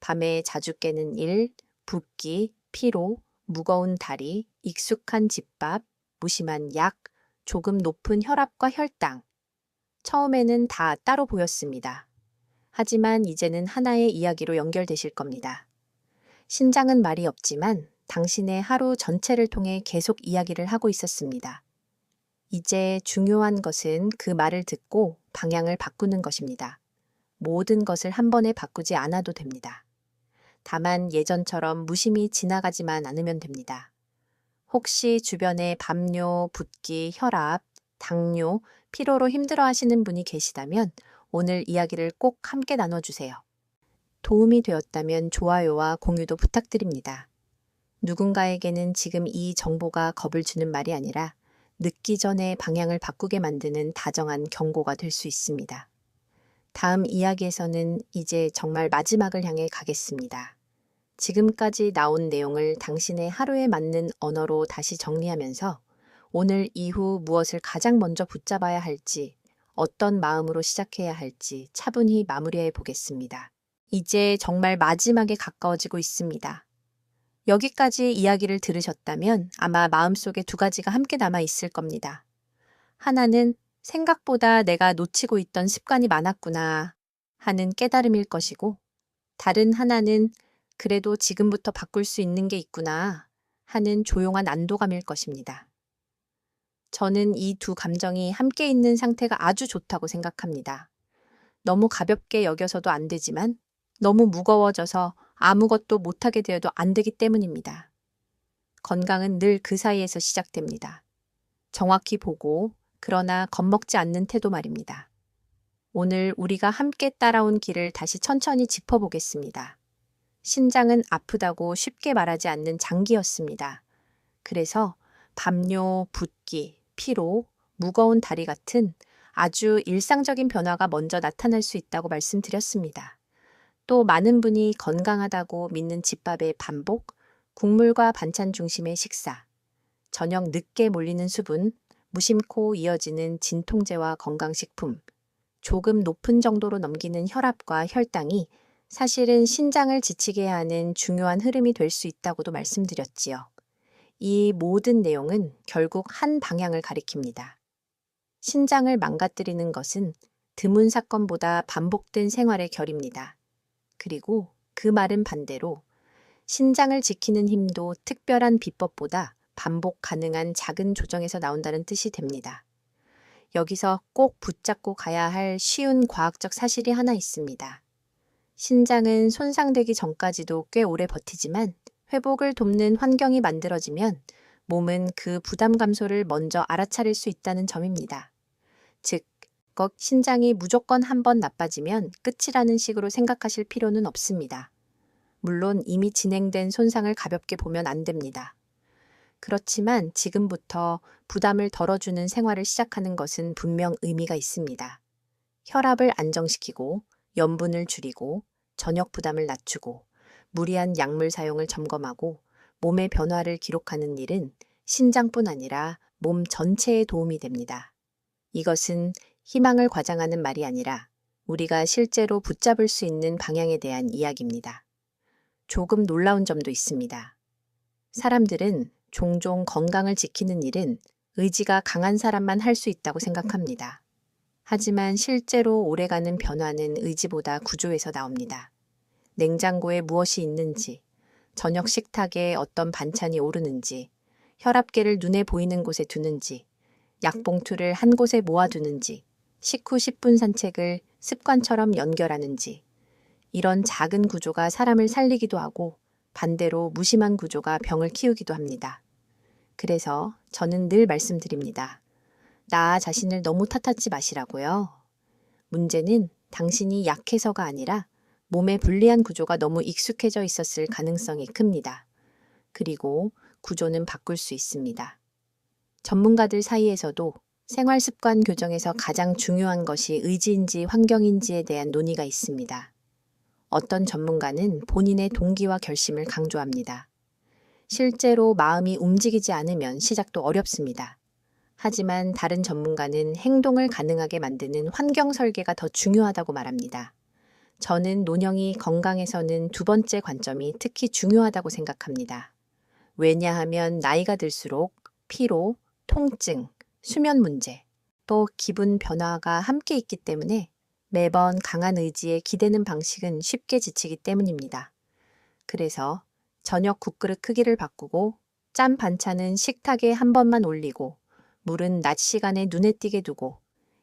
밤에 자주 깨는 일, 붓기, 피로, 무거운 다리, 익숙한 집밥, 무심한 약, 조금 높은 혈압과 혈당. 처음에는 다 따로 보였습니다. 하지만 이제는 하나의 이야기로 연결되실 겁니다. 신장은 말이 없지만 당신의 하루 전체를 통해 계속 이야기를 하고 있었습니다. 이제 중요한 것은 그 말을 듣고 방향을 바꾸는 것입니다. 모든 것을 한 번에 바꾸지 않아도 됩니다. 다만 예전처럼 무심히 지나가지만 않으면 됩니다. 혹시 주변에 밤뇨, 붓기, 혈압, 당뇨, 피로로 힘들어하시는 분이 계시다면 오늘 이야기를 꼭 함께 나눠주세요. 도움이 되었다면 좋아요와 공유도 부탁드립니다. 누군가에게는 지금 이 정보가 겁을 주는 말이 아니라 늦기 전에 방향을 바꾸게 만드는 다정한 경고가 될 수 있습니다. 다음 이야기에서는 이제 정말 마지막을 향해 가겠습니다. 지금까지 나온 내용을 당신의 하루에 맞는 언어로 다시 정리하면서 오늘 이후 무엇을 가장 먼저 붙잡아야 할지, 어떤 마음으로 시작해야 할지 차분히 마무리해 보겠습니다. 이제 정말 마지막에 가까워지고 있습니다. 여기까지 이야기를 들으셨다면 아마 마음속에 두 가지가 함께 남아 있을 겁니다. 하나는 생각보다 내가 놓치고 있던 습관이 많았구나 하는 깨달음일 것이고, 다른 하나는 그래도 지금부터 바꿀 수 있는 게 있구나 하는 조용한 안도감일 것입니다. 저는 이 두 감정이 함께 있는 상태가 아주 좋다고 생각합니다. 너무 가볍게 여겨서도 안 되지만 너무 무거워져서 아무것도 못하게 되어도 안 되기 때문입니다. 건강은 늘 그 사이에서 시작됩니다. 정확히 보고 그러나 겁먹지 않는 태도 말입니다. 오늘 우리가 함께 따라온 길을 다시 천천히 짚어보겠습니다. 신장은 아프다고 쉽게 말하지 않는 장기였습니다. 그래서 밤뇨, 붓기, 피로, 무거운 다리 같은 아주 일상적인 변화가 먼저 나타날 수 있다고 말씀드렸습니다. 또 많은 분이 건강하다고 믿는 집밥의 반복, 국물과 반찬 중심의 식사, 저녁 늦게 몰리는 수분, 무심코 이어지는 진통제와 건강식품, 조금 높은 정도로 넘기는 혈압과 혈당이 사실은 신장을 지치게 하는 중요한 흐름이 될 수 있다고도 말씀드렸지요. 이 모든 내용은 결국 한 방향을 가리킵니다. 신장을 망가뜨리는 것은 드문 사건보다 반복된 생활의 결입니다. 그리고 그 말은 반대로 신장을 지키는 힘도 특별한 비법보다 반복 가능한 작은 조정에서 나온다는 뜻이 됩니다. 여기서 꼭 붙잡고 가야 할 쉬운 과학적 사실이 하나 있습니다. 신장은 손상되기 전까지도 꽤 오래 버티지만 회복을 돕는 환경이 만들어지면 몸은 그 부담 감소를 먼저 알아차릴 수 있다는 점입니다. 즉, 신장이 무조건 한번 나빠지면 끝이라는 식으로 생각하실 필요는 없습니다. 물론 이미 진행된 손상을 가볍게 보면 안 됩니다. 그렇지만 지금부터 부담을 덜어주는 생활을 시작하는 것은 분명 의미가 있습니다. 혈압을 안정시키고 염분을 줄이고 저녁 부담을 낮추고 무리한 약물 사용을 점검하고 몸의 변화를 기록하는 일은 신장뿐 아니라 몸 전체에 도움이 됩니다. 이것은 희망을 과장하는 말이 아니라 우리가 실제로 붙잡을 수 있는 방향에 대한 이야기입니다. 조금 놀라운 점도 있습니다. 사람들은 종종 건강을 지키는 일은 의지가 강한 사람만 할 수 있다고 생각합니다. 하지만 실제로 오래가는 변화는 의지보다 구조에서 나옵니다. 냉장고에 무엇이 있는지, 저녁 식탁에 어떤 반찬이 오르는지, 혈압계를 눈에 보이는 곳에 두는지, 약봉투를 한 곳에 모아두는지, 식후 10분 산책을 습관처럼 연결하는지, 이런 작은 구조가 사람을 살리기도 하고 반대로 무심한 구조가 병을 키우기도 합니다. 그래서 저는 늘 말씀드립니다. 나 자신을 너무 탓하지 마시라고요. 문제는 당신이 약해서가 아니라 몸의 불리한 구조가 너무 익숙해져 있었을 가능성이 큽니다. 그리고 구조는 바꿀 수 있습니다. 전문가들 사이에서도 생활 습관 교정에서 가장 중요한 것이 의지인지 환경인지에 대한 논의가 있습니다. 어떤 전문가는 본인의 동기와 결심을 강조합니다. 실제로 마음이 움직이지 않으면 시작도 어렵습니다. 하지만 다른 전문가는 행동을 가능하게 만드는 환경 설계가 더 중요하다고 말합니다. 저는 논영이 건강에서는 두 번째 관점이 특히 중요하다고 생각합니다. 왜냐하면 나이가 들수록 피로, 통증, 수면 문제, 또 기분 변화가 함께 있기 때문에 매번 강한 의지에 기대는 방식은 쉽게 지치기 때문입니다. 그래서 저녁 국그릇 크기를 바꾸고 짠 반찬은 식탁에 한 번만 올리고 물은 낮 시간에 눈에 띄게 두고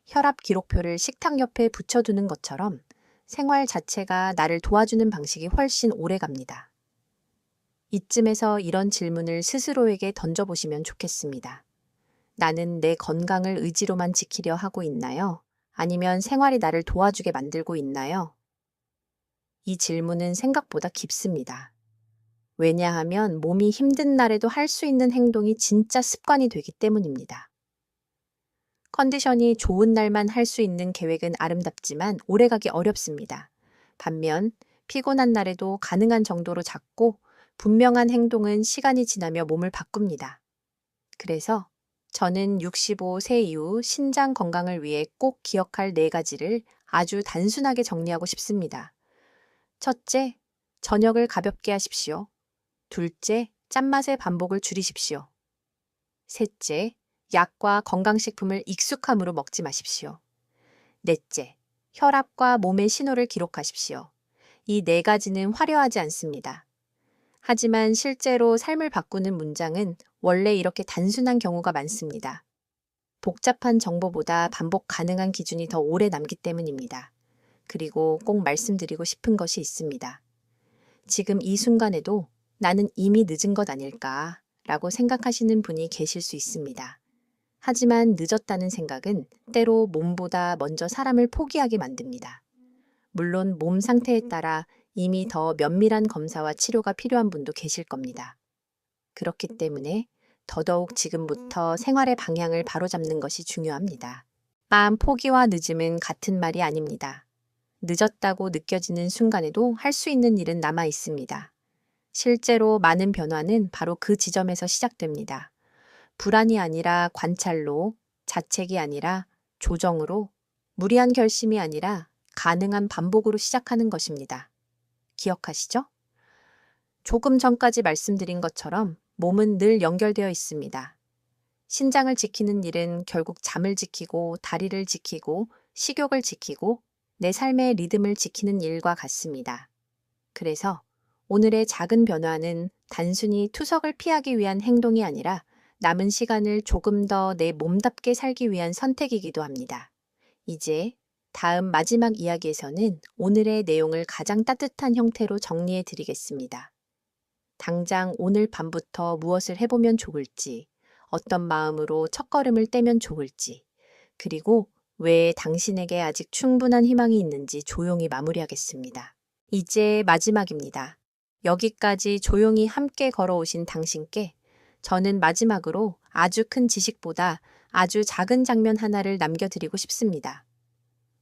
혈압 기록표를 식탁 옆에 붙여두는 것처럼 생활 자체가 나를 도와주는 방식이 훨씬 오래 갑니다. 이쯤에서 이런 질문을 스스로에게 던져보시면 좋겠습니다. 나는 내 건강을 의지로만 지키려 하고 있나요? 아니면 생활이 나를 도와주게 만들고 있나요? 이 질문은 생각보다 깊습니다. 왜냐하면 몸이 힘든 날에도 할 수 있는 행동이 진짜 습관이 되기 때문입니다. 컨디션이 좋은 날만 할 수 있는 계획은 아름답지만 오래가기 어렵습니다. 반면 피곤한 날에도 가능한 정도로 작고 분명한 행동은 시간이 지나며 몸을 바꿉니다. 그래서 저는 65세 이후 신장 건강을 위해 꼭 기억할 4가지를 아주 단순하게 정리하고 싶습니다. 첫째, 저녁을 가볍게 하십시오. 둘째, 짠맛의 반복을 줄이십시오. 셋째, 약과 건강식품을 익숙함으로 먹지 마십시오. 넷째, 혈압과 몸의 신호를 기록하십시오. 이 4가지는 화려하지 않습니다. 하지만 실제로 삶을 바꾸는 문장은 원래 이렇게 단순한 경우가 많습니다. 복잡한 정보보다 반복 가능한 기준이 더 오래 남기 때문입니다. 그리고 꼭 말씀드리고 싶은 것이 있습니다. 지금 이 순간에도 나는 이미 늦은 것 아닐까 라고 생각하시는 분이 계실 수 있습니다. 하지만 늦었다는 생각은 때로 몸보다 먼저 사람을 포기하게 만듭니다. 물론 몸 상태에 따라 이미 더 면밀한 검사와 치료가 필요한 분도 계실 겁니다. 그렇기 때문에 더더욱 지금부터 생활의 방향을 바로잡는 것이 중요합니다. 마음 포기와 늦음은 같은 말이 아닙니다. 늦었다고 느껴지는 순간에도 할 수 있는 일은 남아 있습니다. 실제로 많은 변화는 바로 그 지점에서 시작됩니다. 불안이 아니라 관찰로, 자책이 아니라 조정으로, 무리한 결심이 아니라 가능한 반복으로 시작하는 것입니다. 기억하시죠? 조금 전까지 말씀드린 것처럼 몸은 늘 연결되어 있습니다. 신장을 지키는 일은 결국 잠을 지키고 다리를 지키고 식욕을 지키고 내 삶의 리듬을 지키는 일과 같습니다. 그래서 오늘의 작은 변화는 단순히 투석을 피하기 위한 행동이 아니라 남은 시간을 조금 더 내 몸답게 살기 위한 선택이기도 합니다. 이제 다음 마지막 이야기에서는 오늘의 내용을 가장 따뜻한 형태로 정리해 드리겠습니다. 당장 오늘 밤부터 무엇을 해보면 좋을지, 어떤 마음으로 첫걸음을 떼면 좋을지, 그리고 왜 당신에게 아직 충분한 희망이 있는지 조용히 마무리하겠습니다. 이제 마지막입니다. 여기까지 조용히 함께 걸어오신 당신께 저는 마지막으로 아주 큰 지식보다 아주 작은 장면 하나를 남겨드리고 싶습니다.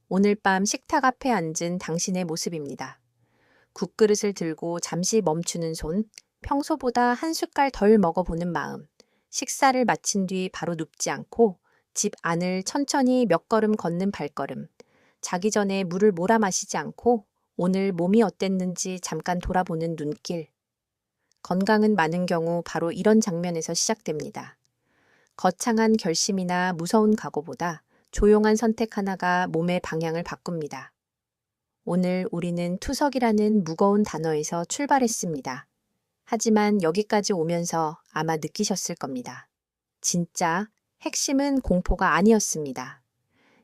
오늘 밤 식탁 앞에 앉은 당신의 모습입니다. 국그릇을 들고 잠시 멈추는 손, 평소보다 한 숟갈 덜 먹어보는 마음, 식사를 마친 뒤 바로 눕지 않고 집 안을 천천히 몇 걸음 걷는 발걸음, 자기 전에 물을 몰아 마시지 않고 오늘 몸이 어땠는지 잠깐 돌아보는 눈길. 건강은 많은 경우 바로 이런 장면에서 시작됩니다. 거창한 결심이나 무서운 각오보다 조용한 선택 하나가 몸의 방향을 바꿉니다. 오늘 우리는 투석이라는 무거운 단어에서 출발했습니다. 하지만 여기까지 오면서 아마 느끼셨을 겁니다. 진짜 핵심은 공포가 아니었습니다.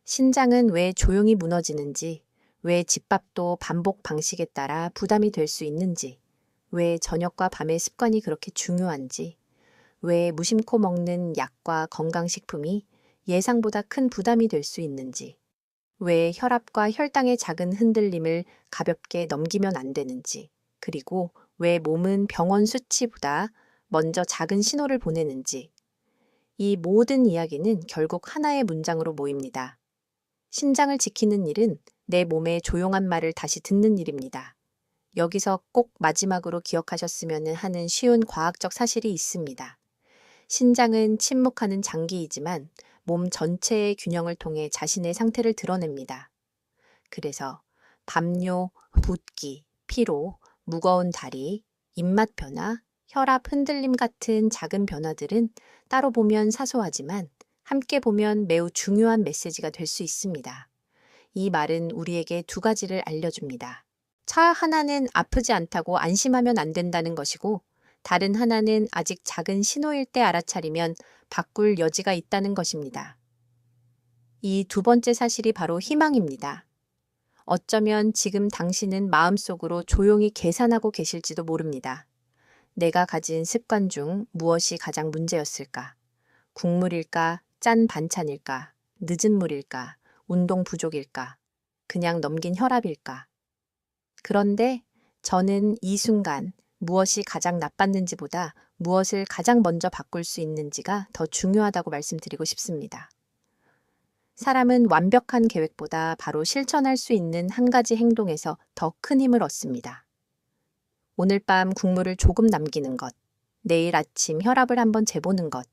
신장은 왜 조용히 무너지는지, 왜 집밥도 반복 방식에 따라 부담이 될 수 있는지, 왜 저녁과 밤의 습관이 그렇게 중요한지, 왜 무심코 먹는 약과 건강식품이 예상보다 큰 부담이 될 수 있는지, 왜 혈압과 혈당의 작은 흔들림을 가볍게 넘기면 안 되는지, 그리고 왜 몸은 병원 수치보다 먼저 작은 신호를 보내는지, 이 모든 이야기는 결국 하나의 문장으로 모입니다. 신장을 지키는 일은 내 몸의 조용한 말을 다시 듣는 일입니다. 여기서 꼭 마지막으로 기억하셨으면 하는 쉬운 과학적 사실이 있습니다. 신장은 침묵하는 장기이지만 몸 전체의 균형을 통해 자신의 상태를 드러냅니다. 그래서 담요, 붓기, 피로, 무거운 다리, 입맛 변화, 혈압 흔들림 같은 작은 변화들은 따로 보면 사소하지만 함께 보면 매우 중요한 메시지가 될 수 있습니다. 이 말은 우리에게 두 가지를 알려줍니다. 차 하나는 아프지 않다고 안심하면 안 된다는 것이고, 다른 하나는 아직 작은 신호일 때 알아차리면 바꿀 여지가 있다는 것입니다. 이 두 번째 사실이 바로 희망입니다. 어쩌면 지금 당신은 마음속으로 조용히 계산하고 계실지도 모릅니다. 내가 가진 습관 중 무엇이 가장 문제였을까? 국물일까? 짠 반찬일까? 늦은 물일까? 운동 부족일까? 그냥 넘긴 혈압일까? 그런데 저는 이 순간 무엇이 가장 나빴는지보다 무엇을 가장 먼저 바꿀 수 있는지가 더 중요하다고 말씀드리고 싶습니다. 사람은 완벽한 계획보다 바로 실천할 수 있는 한 가지 행동에서 더 큰 힘을 얻습니다. 오늘 밤 국물을 조금 남기는 것, 내일 아침 혈압을 한번 재보는 것,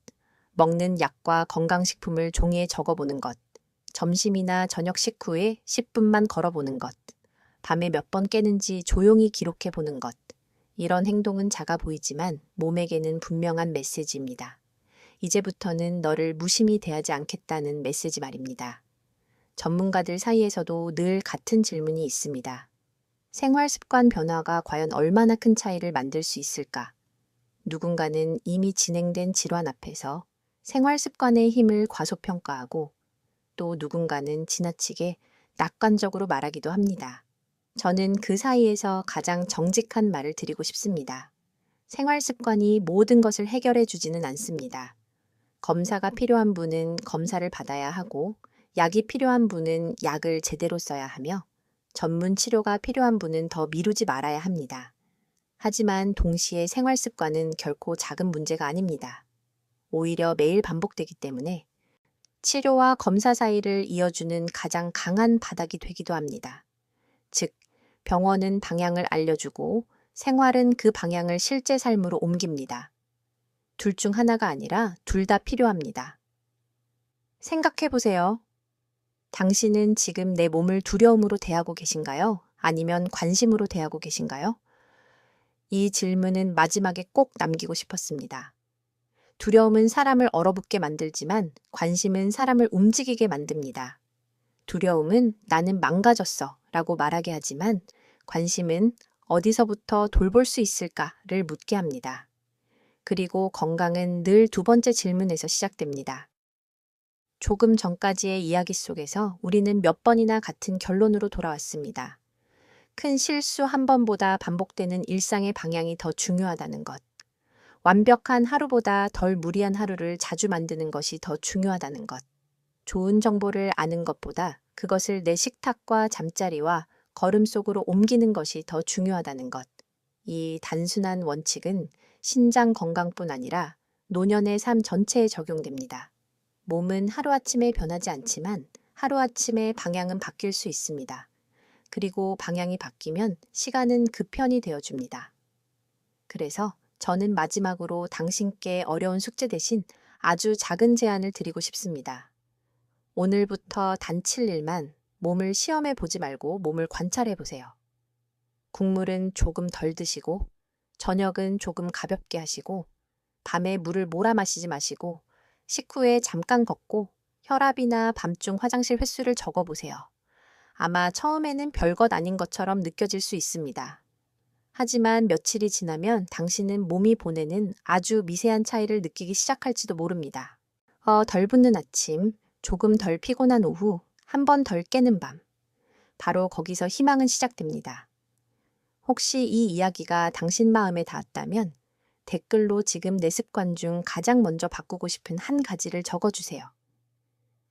먹는 약과 건강식품을 종이에 적어보는 것, 점심이나 저녁 식후에 10분만 걸어보는 것, 밤에 몇 번 깨는지 조용히 기록해보는 것. 이런 행동은 작아 보이지만 몸에게는 분명한 메시지입니다. 이제부터는 너를 무심히 대하지 않겠다는 메시지 말입니다. 전문가들 사이에서도 늘 같은 질문이 있습니다. 생활 습관 변화가 과연 얼마나 큰 차이를 만들 수 있을까? 누군가는 이미 진행된 질환 앞에서 생활 습관의 힘을 과소평가하고 또 누군가는 지나치게 낙관적으로 말하기도 합니다. 저는 그 사이에서 가장 정직한 말을 드리고 싶습니다. 생활 습관이 모든 것을 해결해 주지는 않습니다. 검사가 필요한 분은 검사를 받아야 하고, 약이 필요한 분은 약을 제대로 써야 하며, 전문 치료가 필요한 분은 더 미루지 말아야 합니다. 하지만 동시에 생활 습관은 결코 작은 문제가 아닙니다. 오히려 매일 반복되기 때문에 치료와 검사 사이를 이어주는 가장 강한 바닥이 되기도 합니다. 즉, 병원은 방향을 알려주고 생활은 그 방향을 실제 삶으로 옮깁니다. 둘 중 하나가 아니라 둘 다 필요합니다. 생각해 보세요. 당신은 지금 내 몸을 두려움으로 대하고 계신가요? 아니면 관심으로 대하고 계신가요? 이 질문은 마지막에 꼭 남기고 싶었습니다. 두려움은 사람을 얼어붙게 만들지만 관심은 사람을 움직이게 만듭니다. 두려움은 나는 망가졌어 라고 말하게 하지만 관심은 어디서부터 돌볼 수 있을까를 묻게 합니다. 그리고 건강은 늘 두 번째 질문에서 시작됩니다. 조금 전까지의 이야기 속에서 우리는 몇 번이나 같은 결론으로 돌아왔습니다. 큰 실수 한 번보다 반복되는 일상의 방향이 더 중요하다는 것. 완벽한 하루보다 덜 무리한 하루를 자주 만드는 것이 더 중요하다는 것. 좋은 정보를 아는 것보다 그것을 내 식탁과 잠자리와 걸음 속으로 옮기는 것이 더 중요하다는 것. 이 단순한 원칙은 신장 건강뿐 아니라 노년의 삶 전체에 적용됩니다. 몸은 하루아침에 변하지 않지만 하루아침에 방향은 바뀔 수 있습니다. 그리고 방향이 바뀌면 시간은 그 편이 되어줍니다. 그래서 저는 마지막으로 당신께 어려운 숙제 대신 아주 작은 제안을 드리고 싶습니다. 오늘부터 단 7일만 몸을 시험해 보지 말고 몸을 관찰해 보세요. 국물은 조금 덜 드시고, 저녁은 조금 가볍게 하시고, 밤에 물을 몰아 마시지 마시고, 식후에 잠깐 걷고, 혈압이나 밤중 화장실 횟수를 적어 보세요. 아마 처음에는 별것 아닌 것처럼 느껴질 수 있습니다. 하지만 며칠이 지나면 당신은 몸이 보내는 아주 미세한 차이를 느끼기 시작할지도 모릅니다. 덜 붓는 아침, 조금 덜 피곤한 오후, 한 번 덜 깨는 밤. 바로 거기서 희망은 시작됩니다. 혹시 이 이야기가 당신 마음에 닿았다면 댓글로 지금 내 습관 중 가장 먼저 바꾸고 싶은 한 가지를 적어주세요.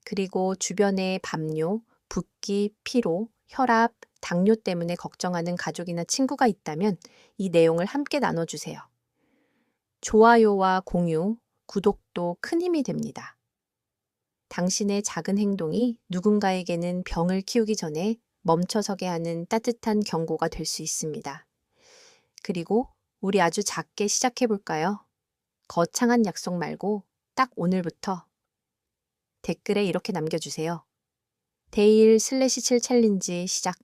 그리고 주변에 밤뇨, 붓기, 피로, 혈압, 당뇨 때문에 걱정하는 가족이나 친구가 있다면 이 내용을 함께 나눠주세요. 좋아요와 공유, 구독도 큰 힘이 됩니다. 당신의 작은 행동이 누군가에게는 병을 키우기 전에 멈춰서게 하는 따뜻한 경고가 될 수 있습니다. 그리고 우리 아주 작게 시작해 볼까요? 거창한 약속 말고 딱 오늘부터 댓글에 이렇게 남겨주세요. 데일 슬래시 7 챌린지 시작.